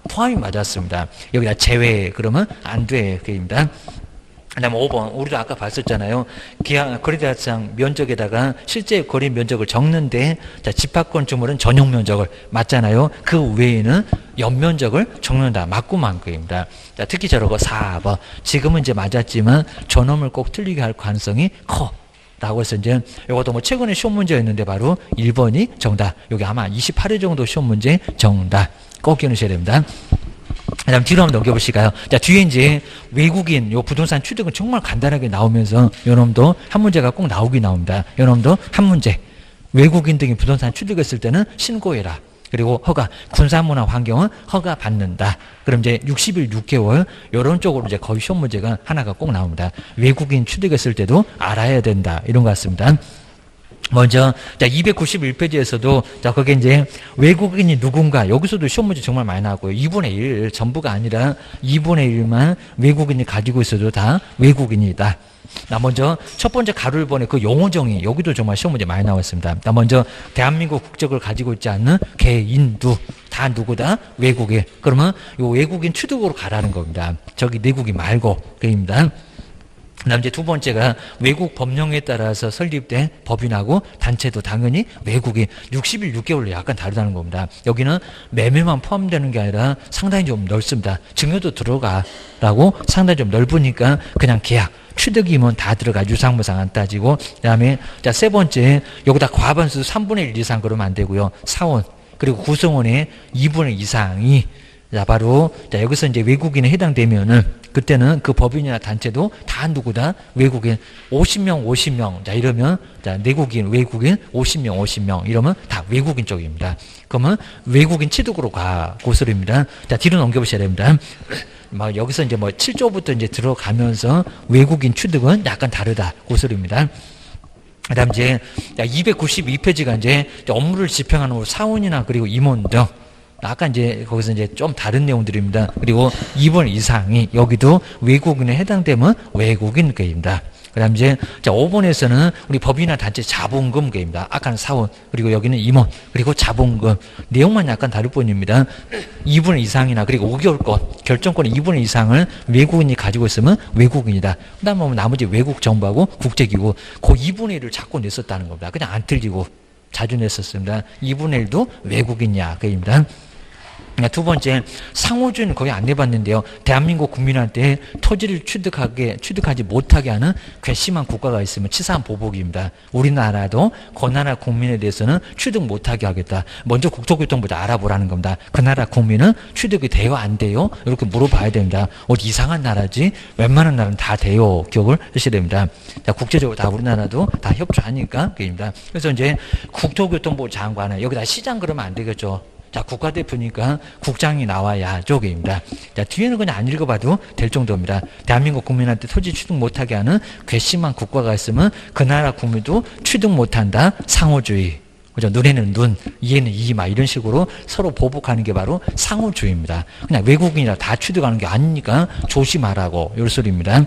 포함이 맞았습니다. 여기다 제외 그러면 안 돼. 그입니다. 그다음에 5번 우리도 아까 봤었잖아요. 거래대상 면적에다가 실제 거래 면적을 적는데 자, 집합권 주물은 전용 면적을 맞잖아요. 그 외에는 연면적을 적는다. 맞고만 거입니다. 자, 특히 저러고 4번 지금은 이제 맞았지만 저놈을 꼭 틀리게 할 가능성이 커. 라고 해서 이제 이것도 뭐 최근에 시험 문제였는데 바로 1번이 정답. 여기 아마 28회 정도 시험 문제 정답. 꼭 기억하셔야 됩니다. 그 다음 뒤로 한번 넘겨보실까요? 자, 뒤에 이제 외국인, 요 부동산 취득은 정말 간단하게 나오면서 요 놈도 한 문제가 꼭 나오긴 나옵니다. 요 놈도 한 문제. 외국인 등이 부동산 취득했을 때는 신고해라. 그리고 허가, 군사문화 환경은 허가 받는다. 그럼 이제 60일 6개월, 요런 쪽으로 이제 거의 시험 문제가 하나가 꼭 나옵니다. 외국인 취득했을 때도 알아야 된다. 이런 것 같습니다. 먼저, 자, 291페이지에서도, 자, 거기에 이제 외국인이 누군가, 여기서도 시험 문제 정말 많이 나왔고요. 2분의 1, 전부가 아니라 2분의 1만 외국인이 가지고 있어도 다 외국인이다. 나 먼저 첫 번째 가로 1번에 그 용어정의, 여기도 정말 시험 문제 많이 나왔습니다. 나 먼저 대한민국 국적을 가지고 있지 않는 개인도 다 누구다? 외국인. 그러면 요 외국인 취득으로 가라는 겁니다. 저기 내국인 말고, 그입니다. 그다음 이제 두 번째가 외국 법령에 따라서 설립된 법인하고 단체도 당연히 외국인 60일 6개월로 약간 다르다는 겁니다. 여기는 매매만 포함되는 게 아니라 상당히 좀 넓습니다. 증여도 들어가라고 상당히 좀 넓으니까 그냥 계약 취득이면 다 들어가. 유상무상 안 따지고. 그다음에 자, 세 번째 여기다 과반수 3분의 1 이상 그러면 안 되고요. 사원 그리고 구성원의 2분의 1 이상이 자, 바로 자, 여기서 이제 외국인에 해당되면은 그때는 그 법인이나 단체도 다 누구다? 외국인 50명 50명. 자, 이러면 자, 내국인 외국인 50명 50명 이러면 다 외국인 쪽입니다. 그러면 외국인 취득으로 가 고스입니다. 자, 뒤로 넘겨 보셔야 됩니다. 막 여기서 이제 뭐 7조부터 이제 들어가면서 외국인 취득은 약간 다르다 고스입니다. 그다음 이제 292페이지가 이제 업무를 집행하는 사원이나 그리고 임원 등 아까 이제 거기서 이제 좀 다른 내용들입니다. 그리고 2번 이상이 여기도 외국인에 해당되면 외국인 계입니다. 그다음 이제 자 5번에서는 우리 법인이나 단체 자본금 계입니다. 아까는 사원 그리고 여기는 임원 그리고 자본금 내용만 약간 다를 뿐입니다. 2분의 이상이나 그리고 5개월권 결정권의 2분의 이상을 외국인이 가지고 있으면 외국인이다. 그다음에 나머지 외국 정부하고 국제기구 그 2분의 1을 자꾸 냈었다는 겁니다. 그냥 안 틀리고 자주 냈었습니다. 2분의 1도 외국인이야 그입니다. 두 번째, 상호주의는 거의 안 내봤는데요. 대한민국 국민한테 토지를 취득하지 못하게 하는 괘씸한 국가가 있으면 치사한 보복입니다. 우리나라도 그 나라 국민에 대해서는 취득 못하게 하겠다. 먼저 국토교통부터 알아보라는 겁니다. 그 나라 국민은 취득이 돼요? 안 돼요? 이렇게 물어봐야 됩니다. 어디 이상한 나라지? 웬만한 나라는 다 돼요. 기억을 하셔야 됩니다. 자, 국제적으로 다 우리나라도 다 협조하니까 그입니다. 그래서 이제 국토교통부 장관은 여기다 시장 그러면 안 되겠죠. 자, 국가대표니까 국장이 나와야 쪽입니다. 자, 뒤에는 그냥 안 읽어봐도 될 정도입니다. 대한민국 국민한테 토지 취득 못하게 하는 괘씸한 국가가 있으면 그 나라 국민도 취득 못한다. 상호주의. 그죠? 눈에는 눈, 이에는 이, 막 이런 식으로 서로 보복하는 게 바로 상호주의입니다. 그냥 외국인이라 다 취득하는 게 아니니까 조심하라고. 요 소리입니다.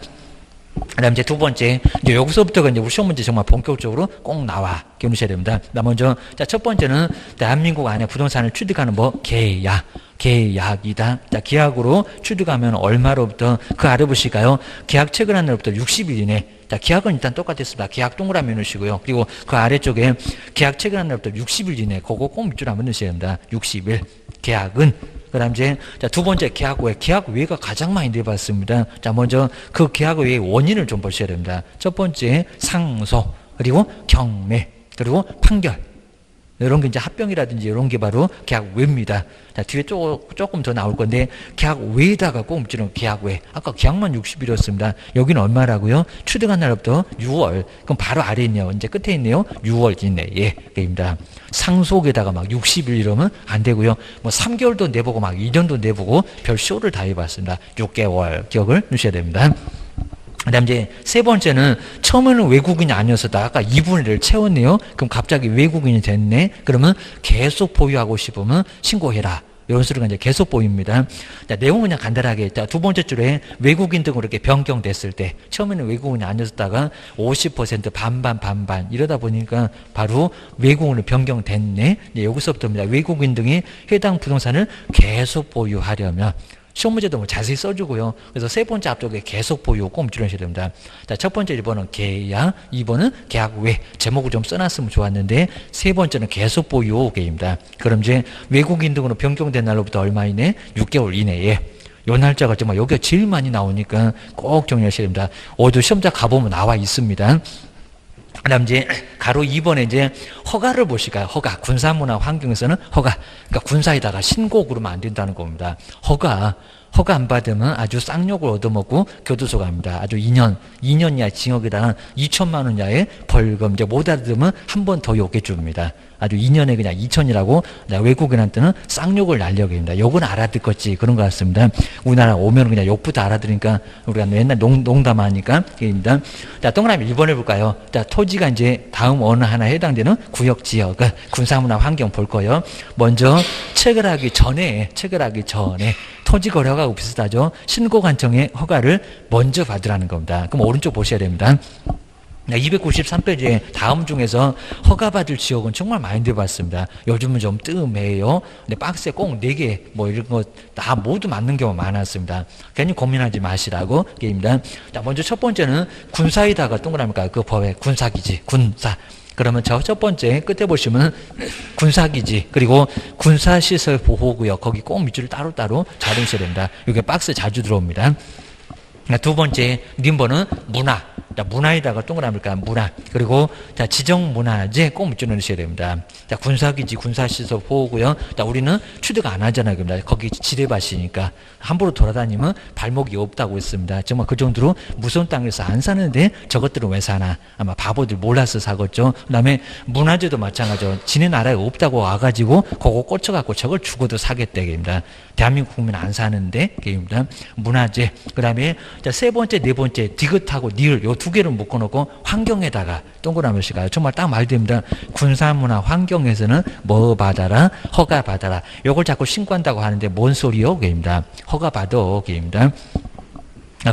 그 다음 이제 두 번째, 이제 여기서부터가 이제 우리 시험 문제 정말 본격적으로 꼭 나와. 기억하셔야 됩니다. 나 먼저, 자, 첫 번째는 대한민국 안에 부동산을 취득하는 뭐, 계약이다. 자, 계약으로 취득하면 얼마로부터 그 아래 보실까요? 계약 체결한 날부터 60일 이내. 자, 계약은 일단 똑같았습니다. 계약 동그라미 넣으시고요. 그리고 그 아래쪽에 계약 체결한 날부터 60일 이내. 그거 꼭 밑줄 한번 넣으셔야 됩니다. 60일. 계약은. 그 다음 이제, 자, 두 번째 계약외. 계약외가 가장 많이 내봤습니다. 자, 먼저 그 계약외의 원인을 좀 보셔야 됩니다. 첫 번째, 상소, 그리고 경매, 그리고 판결. 이런 게 이제 합병이라든지 이런 게 바로 계약외입니다. 자, 뒤에 조금 더 나올 건데, 계약외에다가 꼭 묻지는 계약외. 아까 계약만 60일이었습니다. 여기는 얼마라고요? 취득한 날부터 6월. 그럼 바로 아래에 있네요. 이제 끝에 있네요. 6월 이내에. 입니다. 상속에다가 막 60일 이러면 안 되고요. 뭐 3개월도 내보고 막 2년도 내보고 별 쇼를 다 해봤습니다. 6개월. 기억을 넣으셔야 됩니다. 그 다음 이제 세 번째는 처음에는 외국인이 아니었었다. 아까 2분의 1을 채웠네요. 그럼 갑자기 외국인이 됐네. 그러면 계속 보유하고 싶으면 신고해라. 이런 소리가 이제 계속 보입니다. 자, 내용은 그냥 간단하게. 자, 두 번째 줄에 외국인 등으로 이렇게 변경됐을 때, 처음에는 외국인이 아니었다가 50% 반반 이러다 보니까 바로 외국인으로 변경됐네. 이제 여기서부터입니다. 외국인 등이 해당 부동산을 계속 보유하려면, 시험 문제도 뭐 자세히 써주고요. 그래서 세 번째 앞쪽에 계속 보유 꼭 줄여주셔야 됩니다. 자, 첫 번째 1번은 계약, 2번은 계약 외. 제목을 좀 써놨으면 좋았는데, 세 번째는 계속 보유 계입니다. 그럼 이제 외국인 등으로 변경된 날로부터 얼마 이내? 6개월 이내에. 요 날짜가 정말 여기가 제일 많이 나오니까 꼭 정리하셔야 됩니다. 어디 시험장 가보면 나와 있습니다. 그다음 이제 가로 2번에 이제 허가를 보실까요? 허가. 군사문화 환경에서는 허가. 그러니까 군사에다가 신고 그러면 안 된다는 겁니다. 허가 안 받으면 아주 쌍욕을 얻어먹고 교도소 갑니다. 아주 2년 이하 징역에다가 2천만 원 이하의 벌금. 이제 못 알아들으면 한 번 더 욕해 줍니다. 아주 2년에 그냥 2천이라고 외국인한테는 쌍욕을 날려입니다. 욕은 알아듣겠지 그런 것 같습니다. 우리나라 오면 그냥 욕부터 알아들으니까 우리가 맨날 농담하니까 입니다. 자, 동그라미 1번 해볼까요? 자, 토지가 이제 다음 어느 하나 해당되는 구역 지역 군사문화 환경 볼 거예요. 먼저 체결하기 전에 토지 거래하고 비슷하죠. 신고관청의 허가를 먼저 받으라는 겁니다. 그럼 오른쪽 보셔야 됩니다. 293페이지에 다음 중에서 허가받을 지역은 정말 많이 들어봤습니다. 요즘은 좀 뜸해요. 근데 박스에 꼭 4개 뭐 이런 거 다 모두 맞는 경우가 많았습니다. 괜히 고민하지 마시라고 게임입니다. 자, 먼저 첫 번째는 군사에다가 동그라미가 그 법에 군사기지, 군사. 그러면 첫 번째 끝에 보시면 군사기지 그리고 군사시설 보호구역 거기 꼭 밑줄을 따로따로 잘 해주셔야 됩니다. 이게 박스에 자주 들어옵니다. 두 번째 님번은 문화. 자, 문화에다가 동그라미니까 문화. 그리고 자, 지정문화재 꼭 밑줄 넣으셔야 됩니다. 자, 군사기지, 군사시설 보호구역. 자, 우리는 취득 안 하잖아요. 그러니까 거기 지뢰밭이니까 함부로 돌아다니면 발목이 없다고 했습니다. 정말 그 정도로 무서운 땅에서 안 사는데 저것들은 왜 사나? 아마 바보들 몰라서 사겠죠. 그다음에 문화재도 마찬가지죠. 지네 나라에 없다고 와가지고 그거 꽂혀갖고 저걸 죽어도 사겠대. 입니다. 대한민국 국민 안 사는데 게임입니다. 문화재. 그다음에 자, 세 번째, 네 번째 디귿하고 니을 요 두 개를 묶어놓고 환경에다가 동그라미씩 가요. 정말 딱 말됩니다. 군사문화 환경에서는 뭐 받아라? 허가 받아라. 요걸 자꾸 신고한다고 하는데 뭔 소리요? 게임입니다. 허가 받아. 게임입니다.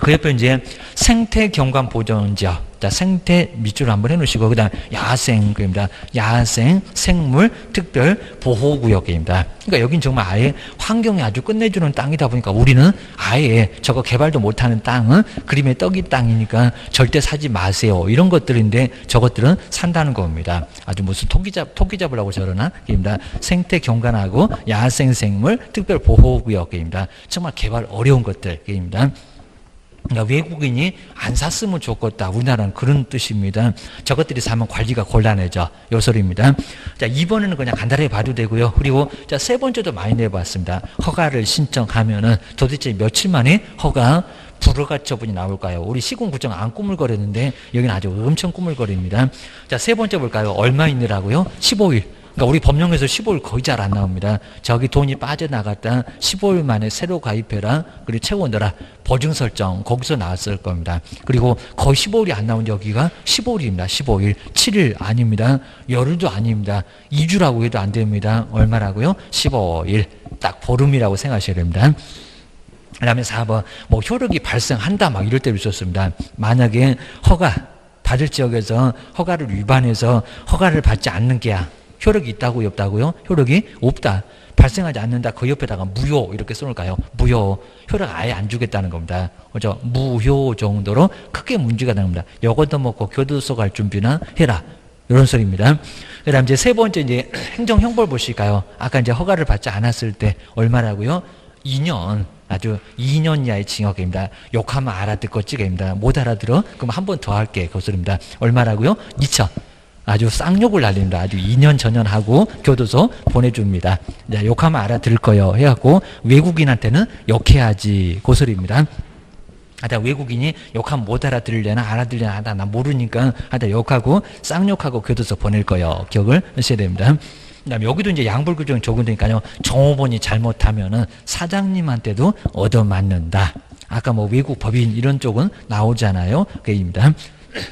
그 옆에 이제 생태 경관 보존 지역. 자, 생태 밑줄 한번 해놓으시고, 그 다음 야생입니다. 야생, 생물, 특별 보호구역입니다. 그러니까 여긴 정말 아예 환경이 아주 끝내주는 땅이다 보니까 우리는 아예 저거 개발도 못하는 땅은 그림의 떡이 땅이니까 절대 사지 마세요. 이런 것들인데 저것들은 산다는 겁니다. 아주 무슨 토끼 잡으려고 저러나? 입니다. 생태 경관하고 야생 생물, 특별 보호구역입니다. 정말 개발 어려운 것들입니다. 그러니까 외국인이 안 샀으면 좋겠다. 우리나라는 그런 뜻입니다. 저것들이 사면 관리가 곤란해져. 요 소리입니다. 자, 2번에는 그냥 간단하게 봐도 되고요. 그리고 자, 세 번째도 많이 내봤습니다. 허가를 신청하면은 도대체 며칠 만에 허가 불허가 처분이 나올까요? 우리 시군구청 안 꾸물거렸는데 여기는 아주 엄청 꾸물거립니다. 자, 세 번째 볼까요? 얼마 있느라고요? 15일. 그러니까 우리 법령에서 15일 거의 잘 안 나옵니다. 저기 돈이 빠져나갔다 15일 만에 새로 가입해라. 그리고 채워넣어라. 보증 설정 거기서 나왔을 겁니다. 그리고 거의 15일이 안 나온 여기가 15일입니다. 15일. 7일 아닙니다. 열흘도 아닙니다. 2주라고 해도 안 됩니다. 얼마라고요? 15일. 딱 보름이라고 생각하셔야 됩니다. 그 다음에 4번 뭐 효력이 발생한다 막 이럴 때도 있었습니다. 만약에 허가 받을 지역에서 허가를 위반해서 허가를 받지 않는 게야. 효력이 있다고요? 없다고요? 효력이 없다. 발생하지 않는다. 그 옆에다가 무효 이렇게 써놓을까요? 무효. 효력 아예 안 주겠다는 겁니다. 그죠? 무효 정도로 크게 문제가 되는 겁니다. 요것도 먹고 교도소 갈 준비나 해라. 이런 소리입니다. 그 다음 이제 세 번째 이제 행정형벌 보실까요? 아까 이제 허가를 받지 않았을 때 얼마라고요? 2년. 아주 2년 이하의 징역입니다. 욕하면 알아듣겠지입니다. 못 알아들어? 그럼 한 번 더 할게. 그 소리입니다. 얼마라고요? 2천. 아주 쌍욕을 날립니다. 아주 2년 전연하고 교도소 보내줍니다. 자, 욕하면 알아들을 거요. 해갖고 외국인한테는 욕해야지. 그 소리입니다. 하다 외국인이 욕하면 못 알아들으려나 알아들으려나 하다 나 모르니까 하다 욕하고 쌍욕하고 교도소 보낼 거요. 기억을 하셔야 됩니다. 그다음에 여기도 이제 양불 규정이 적용되니까요. 종업원이 잘못하면은 사장님한테도 얻어맞는다. 아까 뭐 외국 법인 이런 쪽은 나오잖아요. 그입니다.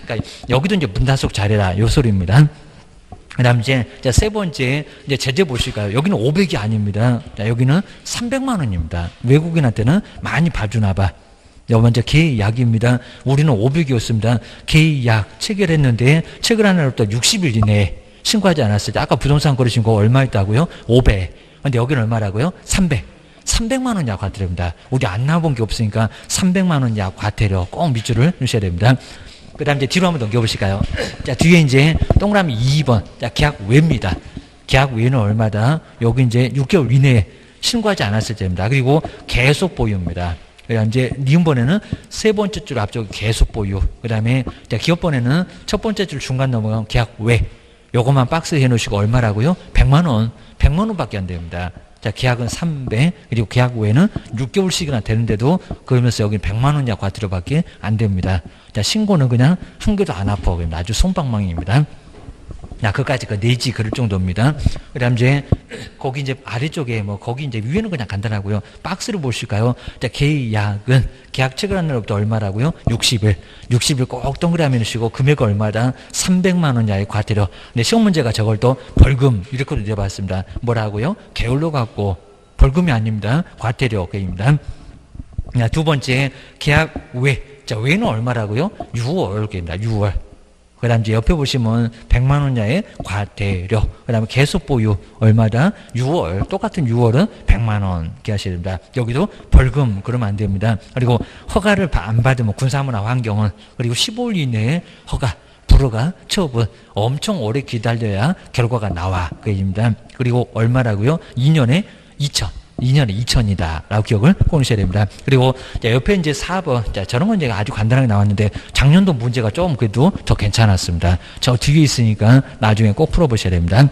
그러니까 여기도 이제 문단속 잘해라 요 소리입니다. 그다음 이제 세 번째 이제 제재 보실까요? 여기는 500이 아닙니다. 자, 여기는 300만 원입니다. 외국인한테는 많이 봐주나 봐. 먼저 계약입니다. 우리는 500이었습니다. 계약 체결했는데 체결한 날부터 60일 이내에 신고하지 않았을 때 아까 부동산 거래신 거 얼마 있다고요? 500. 근데 여기는 얼마라고요? 300. 300만 원 이하 과태료입니다. 우리 안 나와본 게 없으니까 300만 원 이하 과태료 꼭 밑줄을 넣으셔야 됩니다. 그 다음 이제 뒤로 한번 넘겨보실까요? 자, 뒤에 이제 동그라미 2번. 자, 계약 외입니다. 계약 외는 얼마다? 여기 이제 6개월 이내에 신고하지 않았을 때입니다. 그리고 계속 보유입니다. 그다음 이제 니은번에는 세 번째 줄 앞쪽 계속 보유. 그다음에 기업번에는 첫 번째 줄 중간 넘어가면 계약 외. 요것만 박스에 해놓으시고 얼마라고요? 100만 원. 100만 원밖에 안 됩니다. 자, 계약은 300, 그리고 계약 외에는 6개월씩이나 되는데도 그러면서 여기 100만 원이야 과태료밖에 안 됩니다. 자, 신고는 그냥 한 개도 안 아파. 아주 솜방망이입니다. 자, 그까지 내지 그럴 정도입니다. 그 다음 이제, 거기 이제 아래쪽에 거기 이제 위에는 그냥 간단하고요. 박스를 보실까요? 자, 계약은, 계약 체결한 날부터 얼마라고요? 60일. 60일 꼭 동그라미 넣으시고, 금액 얼마다? 300만 원 이하의 과태료. 근데 시험 문제가 저걸 또 벌금, 이렇게 내봤습니다. 뭐라고요? 게을러 갖고, 벌금이 아닙니다. 과태료입니다. 자, 두 번째, 계약 외. 자, 외는 얼마라고요? 6월입니다. 6월. 그 다음 이제 옆에 보시면 100만 원 이하의 과태료. 그 다음에 계속 보유 얼마다? 6월. 똑같은 6월은 100만 원 이렇게 하셔야 됩니다. 여기도 벌금 그러면 안 됩니다. 그리고 허가를 안 받으면 군사문화 환경은 그리고 15일 이내에 허가 불허가 처분 엄청 오래 기다려야 결과가 나와. 그 얘기입니다. 그리고 얼마라고요? 2년에 2천. 2년에 2천이다. 라고 기억을 꼭 하셔야 됩니다. 그리고, 자, 옆에 이제 4번. 자, 저런 건 제가 아주 간단하게 나왔는데, 작년도 문제가 좀 그래도 더 괜찮았습니다. 저 뒤에 있으니까 나중에 꼭 풀어보셔야 됩니다.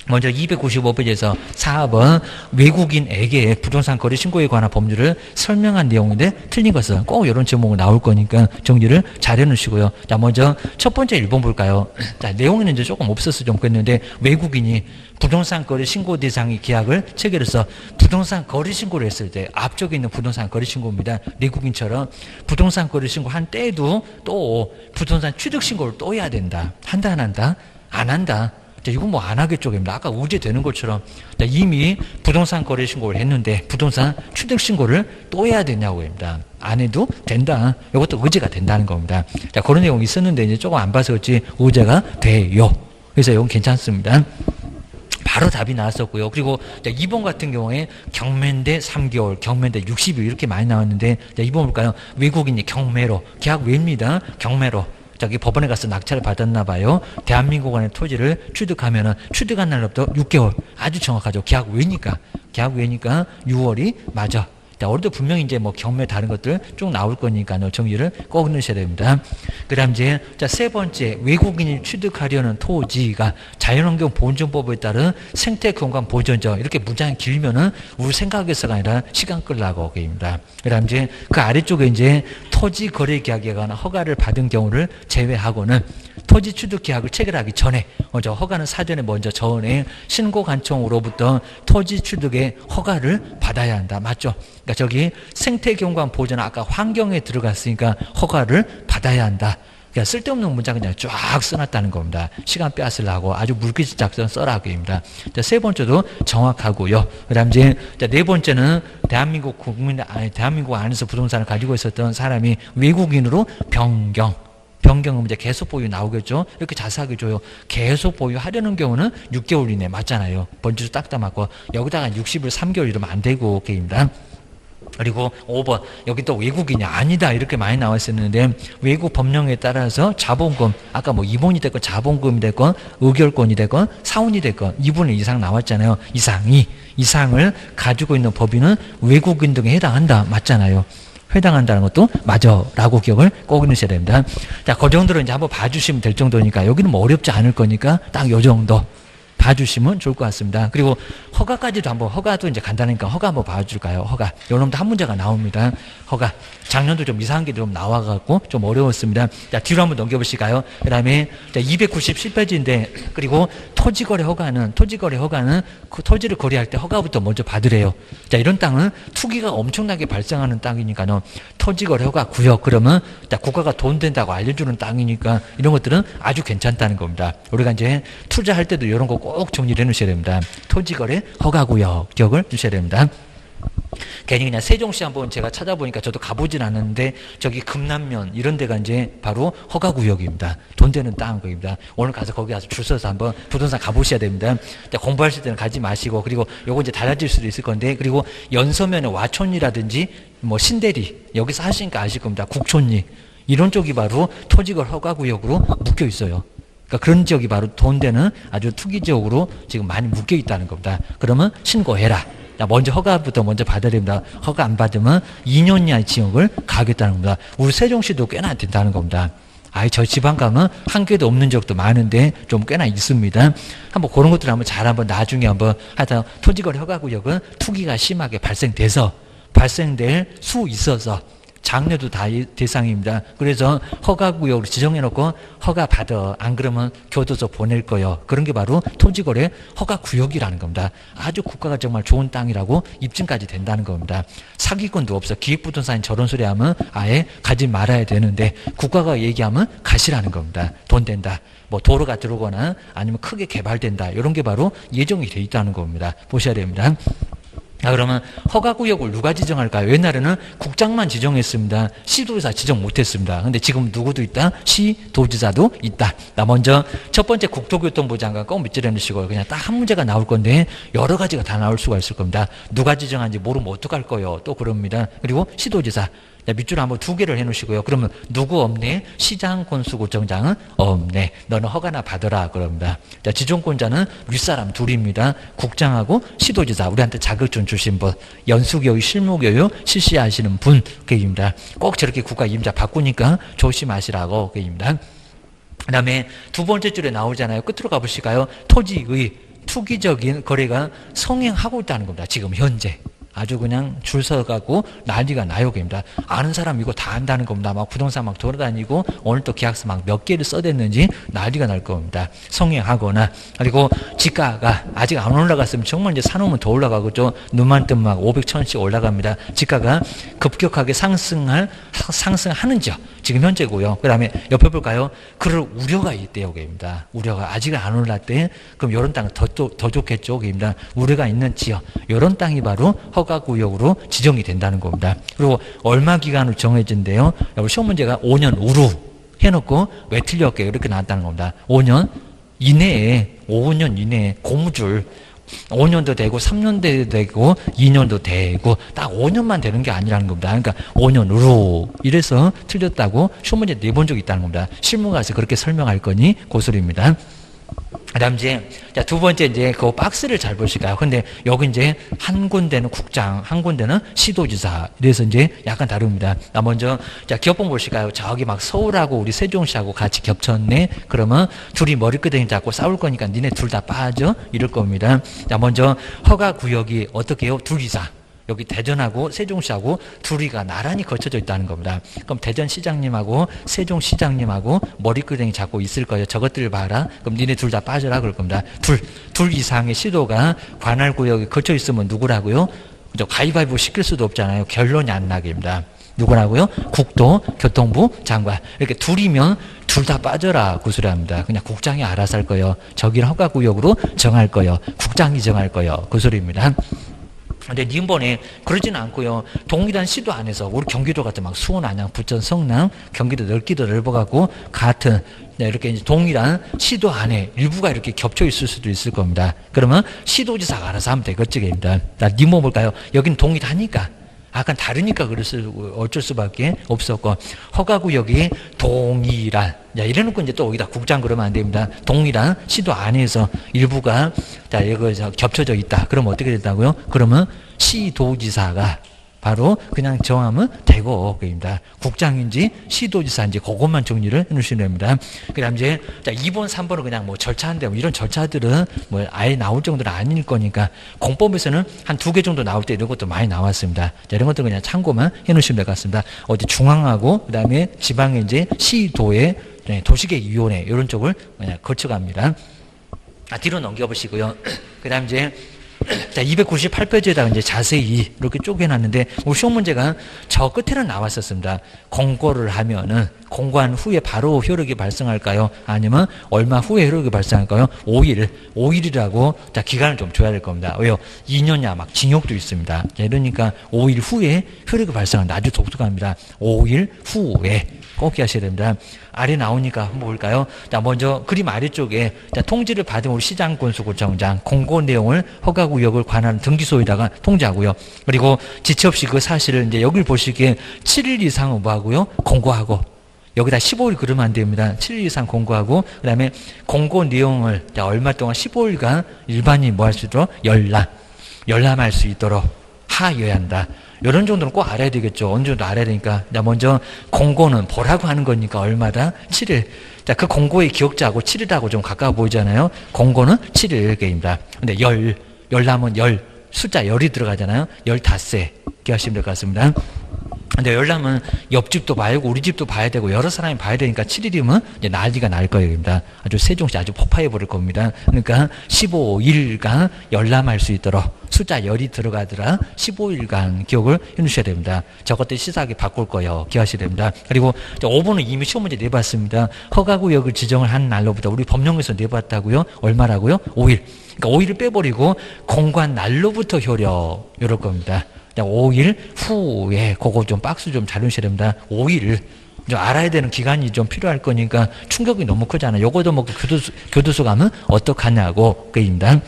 먼저 295페이지에서 4번 외국인에게 부동산 거래 신고에 관한 법률을 설명한 내용인데 틀린 것은 꼭 이런 제목으로 나올 거니까 정리를 잘 해놓으시고요. 자, 먼저 첫 번째 1번 볼까요? 자, 내용은 이제 조금 없어서 좀 그랬는데 외국인이 부동산 거래 신고 대상의 계약을 체결해서 부동산 거래 신고를 했을 때 앞쪽에 있는 부동산 거래 신고입니다. 외국인처럼 부동산 거래 신고 한 때에도 또 부동산 취득 신고를 또 해야 된다. 한다 안 한다? 안 한다. 이건 뭐 안 하겠죠. 아까 우제 되는 것처럼 이미 부동산 거래 신고를 했는데 부동산 취득 신고를 또 해야 되냐고 합니다. 안 해도 된다. 이것도 의제가 된다는 겁니다. 자, 그런 내용이 있었는데 이제 조금 안 봐서 그렇지 의제가 돼요. 그래서 이건 괜찮습니다. 바로 답이 나왔었고요. 그리고 2번 같은 경우에 경매인데 3개월, 경매인데 60일 이렇게 많이 나왔는데 2번 볼까요? 외국인이 경매로, 계약 외입니다. 경매로. 저기 법원에 가서 낙찰을 받았나 봐요. 대한민국 안의 토지를 취득하면은 취득한 날부터 6개월. 아주 정확하죠. 계약 외니까. 계약 외니까 6월이 맞아. 자, 오늘도 분명히 이제 뭐 경매 다른 것들 쭉 나올 거니까 정리를 꼭 넣으셔야 됩니다. 그 다음 이제, 자, 세 번째, 외국인이 취득하려는 토지가 자연환경 보존법에 따른 생태 경관 보존적. 이렇게 문장이 길면은 우리 생각에서가 아니라 시간 끌라고 얘기입니다. 그 다음 이제 그 아래쪽에 이제 토지 거래 계약에 관한 허가를 받은 경우를 제외하고는 토지 취득 계약을 체결하기 전에 먼저 허가는 사전에 먼저 전에 신고 관청으로부터 토지 취득의 허가를 받아야 한다. 맞죠? 그러니까 저기 생태경관 보존 아까 환경에 들어갔으니까 허가를 받아야 한다. 그러니까 쓸데없는 문장 그냥 쫙 써놨다는 겁니다. 시간 빼앗으려고 아주 물귀지 작전 써라고 합니다. 세 번째도 정확하고요. 그 다음 이제 네 번째는 대한민국 대한민국 안에서 부동산을 가지고 있었던 사람이 외국인으로 변경은 이제 계속 보유 나오겠죠. 이렇게 자세하게 줘요. 계속 보유하려는 경우는 6개월 이내 맞잖아요. 번지도 딱딱 맞고 여기다가 60일 3개월 이러면 안 되고 게임입니다. 그리고 5번 여기 또 외국인이 아니다 이렇게 많이 나와 있었는데 외국 법령에 따라서 자본금 아까 뭐 이본이 됐건 자본금이 됐건 의결권이 됐건 사원이 됐건 2분의 이상 나왔잖아요. 이상을 가지고 있는 법인은 외국인 등에 해당한다 맞잖아요. 해당한다는 것도 맞아 라고 기억을 꼭 넣으셔야 됩니다. 자, 그 정도로 이제 한번 봐주시면 될 정도니까 여기는 뭐 어렵지 않을 거니까 딱 요 정도 봐주시면 좋을 것 같습니다. 그리고 허가까지도 한번 허가도 이제 간단하니까 허가 한번 봐줄까요? 허가. 요놈도 한 문제가 나옵니다. 허가. 작년도 좀 이상한 게 좀 나와갖고 좀 어려웠습니다. 자, 뒤로 한번 넘겨보실까요? 그 다음에 297페이지인데 그리고 토지거래 허가는 그 토지를 거래할 때 허가부터 먼저 받으래요. 자, 이런 땅은 투기가 엄청나게 발생하는 땅이니까요. 토지거래 허가 구역 그러면 자, 국가가 돈 된다고 알려주는 땅이니까 이런 것들은 아주 괜찮다는 겁니다. 우리가 이제 투자할 때도 이런 거 꼭 정리를 해놓으셔야 됩니다. 토지거래 허가구역 기억을 주셔야 됩니다. 괜히 그냥 세종시 한번 제가 찾아보니까 저도 가보진 않았는데 저기 금남면 이런 데가 이제 바로 허가구역입니다. 돈 되는 땅입니다. 오늘 가서 거기 가서 줄 서서 한번 부동산 가보셔야 됩니다. 공부하실 때는 가지 마시고 그리고 요거 이제 달라질 수도 있을 건데 그리고 연서면의 와촌리라든지 뭐 신대리 여기서 하시니까 아실 겁니다. 국촌리 이런 쪽이 바로 토지거래 허가구역으로 묶여 있어요. 그러니까 그런 지역이 바로 돈 되는 아주 투기 지역으로 지금 많이 묶여 있다는 겁니다. 그러면 신고해라. 자, 먼저 허가부터 먼저 받아야 됩니다. 허가 안 받으면 2년 이하의 징역을 가하겠다는 겁니다. 우리 세종시도 꽤나 된다는 겁니다. 저 지방 가면 한 개도 없는 적도 많은데 좀 꽤나 있습니다. 한번 그런 것들 한번 나중에 한번 하여튼 토지거래 허가구역은 투기가 심하게 발생될 수 있어서 장려도 다 대상입니다. 그래서 허가구역으로 지정해놓고 허가 받아. 안 그러면 교도소 보낼 거요. 그런 게 바로 토지거래 허가구역이라는 겁니다. 아주 국가가 정말 좋은 땅이라고 입증까지 된다는 겁니다. 사기꾼도 없어. 기획부동산이 저런 소리 하면 아예 가지 말아야 되는데 국가가 얘기하면 가시라는 겁니다. 돈 된다. 뭐 도로가 들어오거나 아니면 크게 개발된다. 이런 게 바로 예정이 돼 있다는 겁니다. 보셔야 됩니다. 그러면 허가구역을 누가 지정할까요? 옛날에는 국장만 지정했습니다. 시도지사 지정 못했습니다. 근데 지금 누구도 있다? 시도지사도 있다. 먼저 첫 번째 국토교통부 장관 꼭 밑줄에 넣으시고 그냥 딱 한 문제가 나올 건데 여러 가지가 다 나올 수가 있을 겁니다. 누가 지정한지 모르면 어떡할 거예요? 또 그럽니다. 그리고 시도지사. 밑줄 한번 2개를 해놓으시고요. 그러면 누구 없네? 시장 군수구청장은 없네. 너는 허가나 받아라. 그럽니다. 자, 지정권자는 윗사람 둘입니다. 국장하고 시도지사. 우리한테 자격증 주신 분, 연수교육, 실무교육 실시하시는 분, 그입니다. 꼭 저렇게 국가 임자 바꾸니까 조심하시라고, 그입니다. 그 다음에 두 번째 줄에 나오잖아요. 끝으로 가보실까요? 토지의 투기적인 거래가 성행하고 있다는 겁니다. 지금 현재. 아주 그냥 줄 서가고 난리가 나요, 겁니다. 아는 사람 이거 다 안다는 겁니다. 막 부동산 막 돌아다니고 오늘 또 계약서 막 몇 개를 써댔는지 난리가 날 겁니다. 성행하거나 그리고 지가가 아직 안 올라갔으면 정말 이제 사놓으면 더 올라가겠죠. 눈만 뜨면 막 500, 1000씩 올라갑니다. 지가가 급격하게 상승하는지요. 지금 현재고요. 그 다음에 옆에 볼까요? 그럴 우려가 있대요, 겁니다. 우려가 아직 안 올랐대. 그럼 이런 땅은 더 좋겠죠, 겁니다. 우려가 있는 지역. 이런 땅이 바로 허가구역으로 지정이 된다는 겁니다. 그리고 얼마 기간으로 정해진대요. 시험 문제가 5년 우로 해놓고 왜 틀렸게 이렇게 나왔다는 겁니다. 5년 이내에 고무줄 5년도 되고 3년도 되고 2년도 되고 딱 5년만 되는 게 아니라는 겁니다. 그러니까 5년으로 이래서 틀렸다고 시험 문제 내본 적이 있다는 겁니다. 실무 가서 그렇게 설명할 거니 고소리입니다. 그 다음 이제, 자, 두 번째 이제 그 박스를 잘 보실까요? 근데 여기 이제 한 군데는 국장, 한 군데는 시도지사. 이래서 이제 약간 다릅니다. 먼저, 자, 기업본 보실까요? 저기 막 서울하고 우리 세종시하고 같이 겹쳤네? 그러면 둘이 머리끄댕이 잡고 싸울 거니까 니네 둘 다 빠져? 이럴 겁니다. 자, 먼저 허가구역이 어떻게 해요? 둘 이상. 여기 대전하고 세종시하고 둘이가 나란히 거쳐져 있다는 겁니다. 그럼 대전시장님하고 세종시장님하고 머리끄댕이 잡고 있을 거예요. 저것들 봐라. 그럼 니네 둘 다 빠져라 그럴 겁니다. 둘 이상의 시도가 관할구역에 거쳐 있으면 누구라고요? 가위바위보 시킬 수도 없잖아요. 결론이 안 나게입니다. 누구라고요? 국토교통부 장관. 이렇게 둘이면 둘 다 빠져라 구소리합니다. 그냥 국장이 알아서 할 거예요. 저기를 허가구역으로 정할 거예요. 국장이 정할 거예요. 그 소리입니다. 근데 이번에 그러지는 않고요. 동일한 시도 안에서 우리 경기도 같은 막 수원, 안양, 부천, 성남, 경기도 넓기도 넓어가고 같은 이렇게 이제 동일한 시도 안에 일부가 이렇게 겹쳐 있을 수도 있을 겁니다. 그러면 시도지사가 알아서 하면 되겠지입니다. 니모 볼까요? 여긴 동일하니까. 약간 다르니까 어쩔 수밖에 없었고 허가구역이 동일한 이래놓고 이제 또 여기다 국장 그러면 안 됩니다. 동일한 시도 안에서 일부가 이거 겹쳐져 있다. 그럼 어떻게 된다고요? 그러면 시도지사가 바로 그냥 정하면 되고, 그입니다. 국장인지 시도지사인지 그것만 정리를 해놓으시면 됩니다. 그 다음 이제, 2번, 3번은 그냥 뭐 절차인데, 뭐 이런 절차들은 뭐 아예 나올 정도는 아닐 거니까, 공법에서는 한 2개 정도 나올 때 이런 것도 많이 나왔습니다. 이런 것들 그냥 참고만 해놓으시면 될 것 같습니다. 어디 중앙하고, 그 다음에 지방에 이제 시도의 도시계획위원회, 이런 쪽을 그냥 거쳐갑니다. 뒤로 넘겨보시고요. 그 다음 이제, 자, 298페이지에다가 이제 자세히 이렇게 쪼개놨는데, 우리 시험 문제가 저 끝에는 나왔었습니다. 공고를 하면은, 공고한 후에 바로 효력이 발생할까요? 아니면 얼마 후에 효력이 발생할까요? 5일이라고, 자, 기간을 좀 줘야 될 겁니다. 왜요? 2년이야, 막 징역도 있습니다. 자, 이러니까 5일 후에 효력이 발생한다. 아주 독특합니다. 5일 후에. 꼭 기하셔야 됩니다. 아래 나오니까 한번 볼까요? 자, 먼저 그림 아래쪽에 통지를 받은 우리 시장군수구청장 공고 내용을 허가구역을 관한 등기소에다가 통지하고요. 그리고 지체 없이 그 사실을 이제 여기를 보시기에 7일 이상 뭐 하고요? 공고하고. 여기다 15일 그러면 안 됩니다. 7일 이상 공고하고, 그 다음에 공고 내용을 얼마 동안 15일간 일반인이 뭐 할 수 있도록 연락. 열람할 수 있도록 하여야 한다. 이런 정도는 꼭 알아야 되겠죠. 어느 정도 알아야 되니까. 자, 먼저 공고는 보라고 하는 거니까 얼마다? 7일. 자, 그 공고의 기억자하고 7일하고 좀 가까워 보이잖아요. 공고는 7일개입니다. 근데 열람은 숫자 열이 들어가잖아요. 15세 기하시면 될 것 같습니다. 근데 열람은 옆집도 봐야 되고 우리 집도 봐야 되고 여러 사람이 봐야 되니까 7일이면 이제 난리가 날 거예요. 아주 세종시 아주 폭파해 버릴 겁니다. 그러니까 15일간 열람할 수 있도록 숫자 열이 들어가더라 15일간 기억을 해주셔야 됩니다. 저것들 시사하게 바꿀 거예요. 기하셔야 됩니다. 그리고 5번은 이미 시험 문제 내봤습니다. 허가구역을 지정을 한 날로부터 우리 법령에서 내봤다고요. 얼마라고요? 5일. 그러니까 5일을 빼버리고 공관 날로부터 효력 이럴 겁니다. 5일 후에 그거 좀 박스 좀 잘 넣으셔야 됩니다. 5일 좀 알아야 되는 기간이 좀 필요할 거니까 충격이 너무 크잖아요. 요거도 뭐 교도소 가면 어떡하냐고 그입니다.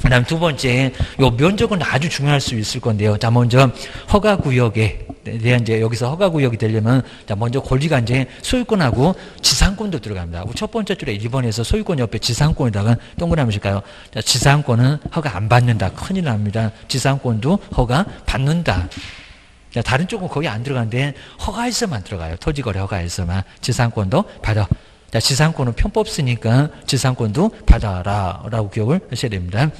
그 다음 두 번째, 요 면적은 아주 중요할 수 있을 건데요. 자, 먼저 허가구역에 대한 이제 여기서 허가구역이 되려면 자, 먼저 권리가 이제 소유권하고 지상권도 들어갑니다. 첫 번째 줄에 1번에서 소유권 옆에 지상권에다가 동그라미 칠까요? 자, 지상권은 허가 안 받는다. 큰일 납니다. 지상권도 허가 받는다. 자, 다른 쪽은 거기 안 들어가는데 허가에서만 들어가요. 토지거래 허가에서만. 지상권도 받아. 자, 지상권은 편법 쓰니까 지상권도 받아라 라고 기억을 하셔야 됩니다.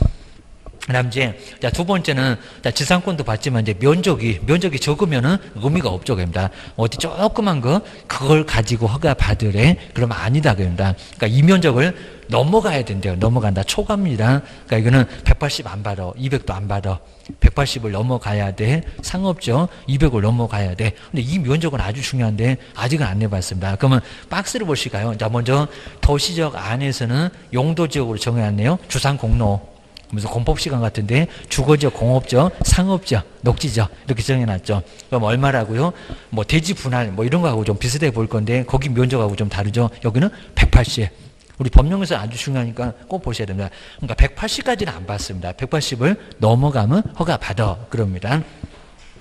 그 다음 이제, 자, 두 번째는, 자, 지상권도 받지만 이제 면적이 적으면은 의미가 없죠. 그럽니다. 어디 조그만 그걸 가지고 허가 받으래? 그러면 아니다. 그럽니다. 그러니까 이 면적을 넘어가야 된대요. 넘어간다. 초과입니다. 그러니까 이거는 180 안 받아. 200도 안 받아. 180을 넘어가야 돼. 상업적 200을 넘어가야 돼. 근데 이 면적은 아주 중요한데 아직은 안 내봤습니다. 그러면 박스를 보실까요? 자, 먼저 도시적 안에서는 용도지역으로 정해놨네요. 주상공로. 무슨 공법시간 같은데 주거지역, 공업지역, 상업지역, 녹지지역 이렇게 정해놨죠. 그럼 얼마라고요? 뭐 대지 분할 뭐 이런 거하고 좀 비슷해 보일 건데 거기 면적하고 좀 다르죠. 여기는 180. 우리 법령에서 아주 중요하니까 꼭 보셔야 됩니다. 그러니까 180까지는 안 받습니다. 180을 넘어가면 허가 받아 그럽니다.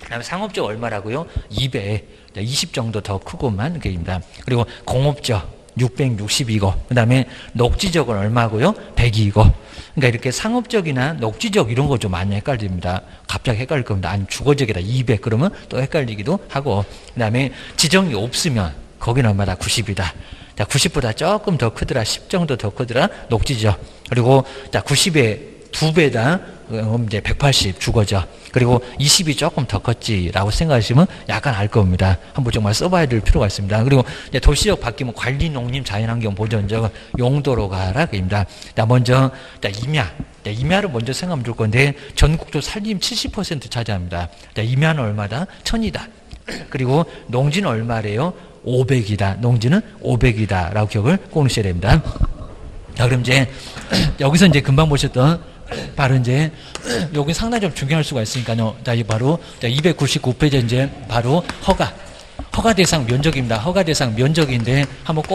그다음에 상업지역 얼마라고요? 200, 20 정도 더 크고만 그입니다. 그리고 공업지역 662고, 그 다음에 녹지적은 얼마고요? 100이고. 그러니까 이렇게 상업적이나 녹지적 이런 거 좀 많이 헷갈립니다. 갑자기 헷갈릴 겁니다. 아니, 주거적이다 200 그러면 또 헷갈리기도 하고. 그 다음에 지정이 없으면 거기는 얼마다? 90이다. 자, 90보다 조금 더 크더라. 10 정도 더 크더라. 녹지적. 그리고 자, 90의 2배다. 이제 180 주거죠. 그리고 20이 조금 더 컸지라고 생각하시면 약간 알 겁니다. 한번 정말 써봐야 될 필요가 있습니다. 그리고 이제 도시적 바뀌면 관리, 농림, 자연환경, 보전적 용도로 가라 그입니다. 자, 먼저 자, 임야. 자, 임야를 먼저 생각하면 좋을 건데 전국도 살림 70% 차지합니다. 자, 임야는 얼마다? 1000이다. 그리고 농지는 얼마래요? 500이다. 농지는 500이다. 라고 기억을 꼭 넣으셔야 됩니다. 자, 그럼 이제 여기서 이제 금방 보셨던 바로 이제 여기 상당히 좀 중요할 수가 있으니까요. 자, 이 바로 299페이지 이제 바로 허가 대상 면적입니다. 허가 대상 면적인데 한번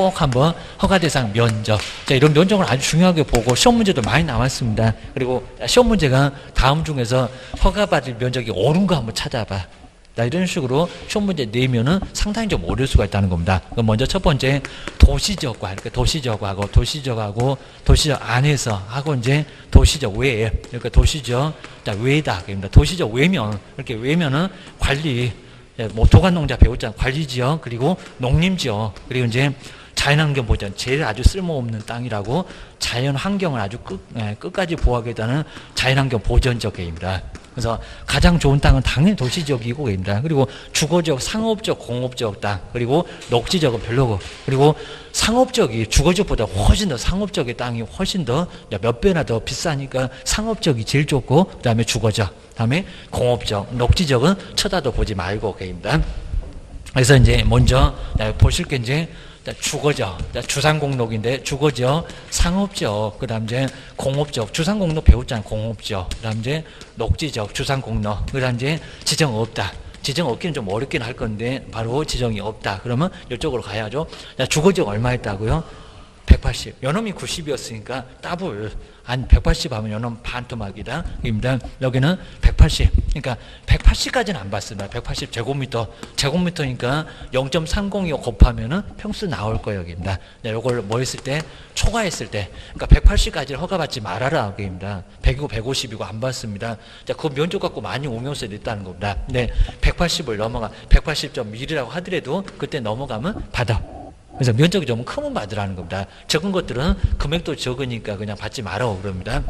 허가 대상 면적. 자, 이런 면적을 아주 중요하게 보고 시험 문제도 많이 나왔습니다. 그리고 시험 문제가 다음 중에서 허가받을 면적이 옳은 거 한번 찾아봐. 자, 이런 식으로 시험 문제 내면은 상당히 좀 어려울 수가 있다는 겁니다. 그럼 먼저 첫 번째 도시적과 이렇게 도시적하고 도시적 안에서 하고 이제 도시적 외에 이렇게 도시적 자 외다 그럽니다. 도시적 외면 이렇게 외면은 관리 뭐 도관농자 배웠잖아요. 관리지역 그리고 농림지역 그리고 이제 자연환경 보전 제일 아주 쓸모없는 땅이라고 자연환경을 아주 끝까지 보호하겠다는 자연환경 보전적 계획입니다. 그래서 가장 좋은 땅은 당연히 도시지역이고 입니다. 그리고 주거지역, 상업지역, 공업지역 땅, 그리고 녹지지역은 별로고, 그리고 상업지역이 주거지역보다 훨씬 더 상업지역의 땅이 훨씬 더 몇 배나 더 비싸니까 상업지역이 제일 좋고, 그 다음에 주거지역, 그 다음에 공업지역, 녹지지역은 쳐다도 보지 말고 계입니다. 그래서 이제 먼저 보실 게 이제 주거지역, 주상공록인데 주거지역, 상업지역, 그 다음 이제 공업지역, 주상공록 배웠잖아요. 공업지역, 그 다음 이제 녹지지역, 주상공록, 그 다음 이제 지정 없다. 지정 없기는 좀 어렵긴 할 건데 바로 지정이 없다. 그러면 이쪽으로 가야죠. 주거지역 얼마 했다고요? 180. 요놈이 90이었으니까 더블. 한 180 하면 요놈 반토막이다. 입니다. 여기는 180. 그러니까 180까지는 안 봤습니다. 180 제곱미터니까 0.305 곱하면은 평수 나올 거예요. 여기입니다. 요걸 뭐 했을 때? 초과했을 때. 그러니까 180까지는 허가받지 말아라. 여기입니다. 100이고 150이고 안 봤습니다. 자, 그 면적 갖고 많이 옹용세 냈다는 겁니다. 근데 180을 넘어가 180.1이라고 하더라도 그때 넘어가면 받아. 그래서 면적이 좀 크면 받으라는 겁니다. 적은 것들은 금액도 적으니까 그냥 받지 말라고 그럽니다.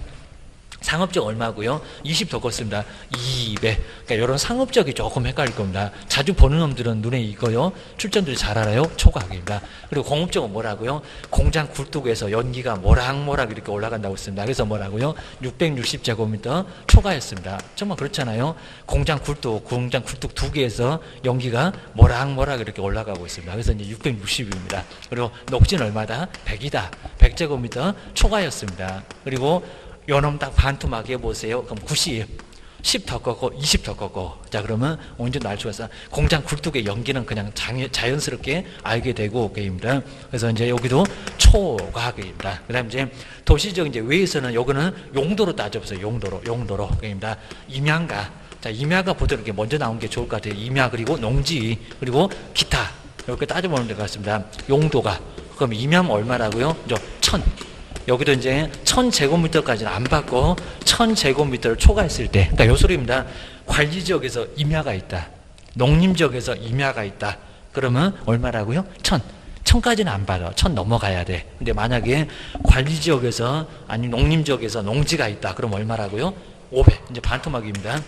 상업적 얼마고요? 20 더 컸습니다. 200. 그러니까 이런 상업적이 조금 헷갈릴 겁니다. 자주 보는 놈들은 눈에 익어요. 출전들이 잘 알아요. 초과학입니다. 그리고 공업적은 뭐라고요? 공장 굴뚝에서 연기가 모락모락 이렇게 올라간다고 했습니다. 그래서 뭐라고요? 660제곱미터 초과였습니다. 정말 그렇잖아요. 공장 굴뚝 두 개에서 연기가 모락모락 이렇게 올라가고 있습니다. 그래서 이제 660입니다. 그리고 녹진 얼마다? 100이다. 100제곱미터 초과였습니다. 그리고 요놈 딱 반토막 해보세요. 그럼 90, 10 더 꺾고 20 더 꺾고. 자, 그러면 어느 정도 알 수가 있어. 공장 굴뚝의 연기는 그냥 자연스럽게 알게 되고 게임입니다. 그래서 이제 여기도 초과학입니다. 그 다음 이제 도시적 이제 외에서는 요거는 용도로 따져보세요. 용도로 게임입니다. 임야가. 자, 임야가 보통 이렇게 먼저 나온 게 좋을 것 같아요. 임야 그리고 농지 그리고 기타. 이렇게 따져보는 것 같습니다. 용도가. 그럼 임야면 얼마라고요? 1000. 여기도 이제 1000제곱미터까지는 안 받고 1000제곱미터를 초과했을 때, 그러니까 요 소리입니다. 관리지역에서 임야가 있다. 농림지역에서 임야가 있다. 그러면 얼마라고요? 1000까지는 안 받아. 1000 넘어가야 돼. 근데 만약에 관리지역에서 아니 농림지역에서 농지가 있다. 그럼 얼마라고요? 500. 이제 반토막입니다.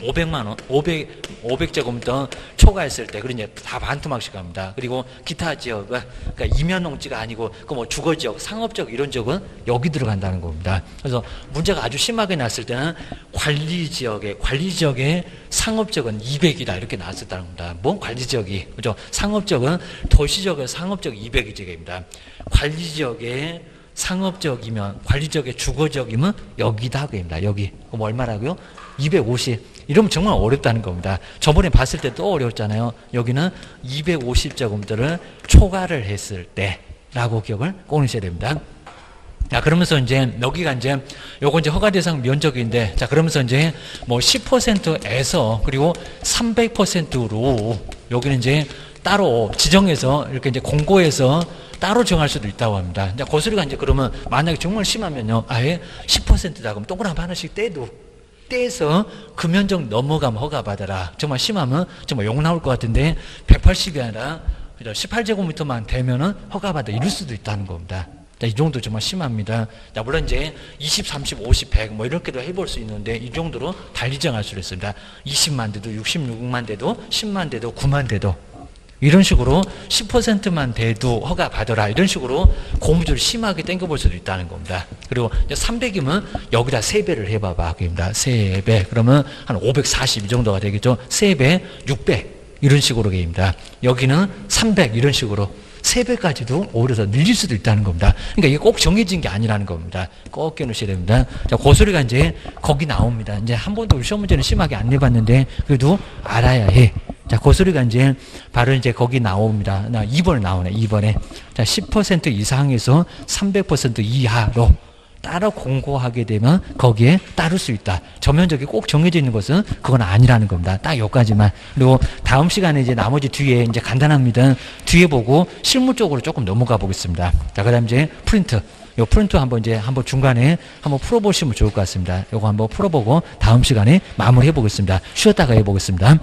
500만 원, 500제곱미터 초과했을 때, 그리고 이제 다 반토막씩 갑니다. 그리고 기타 지역은, 그러니까 임야농지가 아니고, 그 뭐 주거지역, 상업지역 이런 지역은 여기 들어간다는 겁니다. 그래서 문제가 아주 심하게 났을 때는 관리지역의 상업지역은 200이다. 이렇게 나왔었다는 겁니다. 뭔 관리지역이, 그죠? 상업지역은 도시지역의 상업지역 200지역입니다. 관리지역의 상업지역이면, 관리지역의 주거지역이면 여기다. 그입니다. 여기. 그럼 얼마라고요? 250. 이러면 정말 어렵다는 겁니다. 저번에 봤을 때 또 어려웠잖아요. 여기는 250제곱미터를 초과를 했을 때 라고 기억을 꼭 하셔야 됩니다. 자, 그러면서 이제 여기가 이제 요거 이제 허가 대상 면적인데, 자, 그러면서 이제 뭐 10%에서 그리고 300%로 여기는 이제 따로 지정해서 이렇게 이제 공고해서 따로 정할 수도 있다고 합니다. 이제 그 소리가 이제 그러면 만약에 정말 심하면요, 아예 10%다 그럼 동그라미 하나씩 떼서 그 면적 넘어가면 허가받아라. 정말 심하면 정말 욕 나올 것 같은데 180이 아니라 18제곱미터만 되면은 허가받아 이럴 수도 있다는 겁니다. 자, 이 정도 정말 심합니다. 자, 물론 이제 20, 30, 50, 100 뭐 이렇게도 해볼 수 있는데 이 정도로 달리 정할 수 있습니다. 20만 대도 66만 대도 10만 대도 9만 대도 이런 식으로 10%만 돼도 허가 받아라. 이런 식으로 고무줄을 심하게 당겨볼 수도 있다는 겁니다. 그리고 300이면 여기다 3배를 해봐봐. 그입니다. 3배. 그러면 한 540 이 정도가 되겠죠. 3배, 600 이런 식으로 게입니다. 여기는 300 이런 식으로 3배까지도 오히려 더 늘릴 수도 있다는 겁니다. 그러니까 이게 꼭 정해진 게 아니라는 겁니다. 꼭 깨놓으셔야 됩니다. 자, 그 소리가 이제 거기 나옵니다. 이제 한 번도 시험 문제는 심하게 안 내봤는데 그래도 알아야 해. 자, 그 소리가 이제 바로 이제 거기 나옵니다. 2번에 나오네, 2번에. 자, 10% 이상에서 300% 이하로 따로 공고하게 되면 거기에 따를 수 있다. 전면적이 꼭 정해져 있는 것은 그건 아니라는 겁니다. 딱 여기까지만. 그리고 다음 시간에 이제 나머지 뒤에 이제 간단합니다. 뒤에 보고 실무 쪽으로 조금 넘어가 보겠습니다. 자, 그 다음 이제 프린트. 요 프린트 한번 이제 한번 중간에 한번 풀어보시면 좋을 것 같습니다. 요거 한번 풀어보고 다음 시간에 마무리 해보겠습니다. 쉬었다가 해보겠습니다.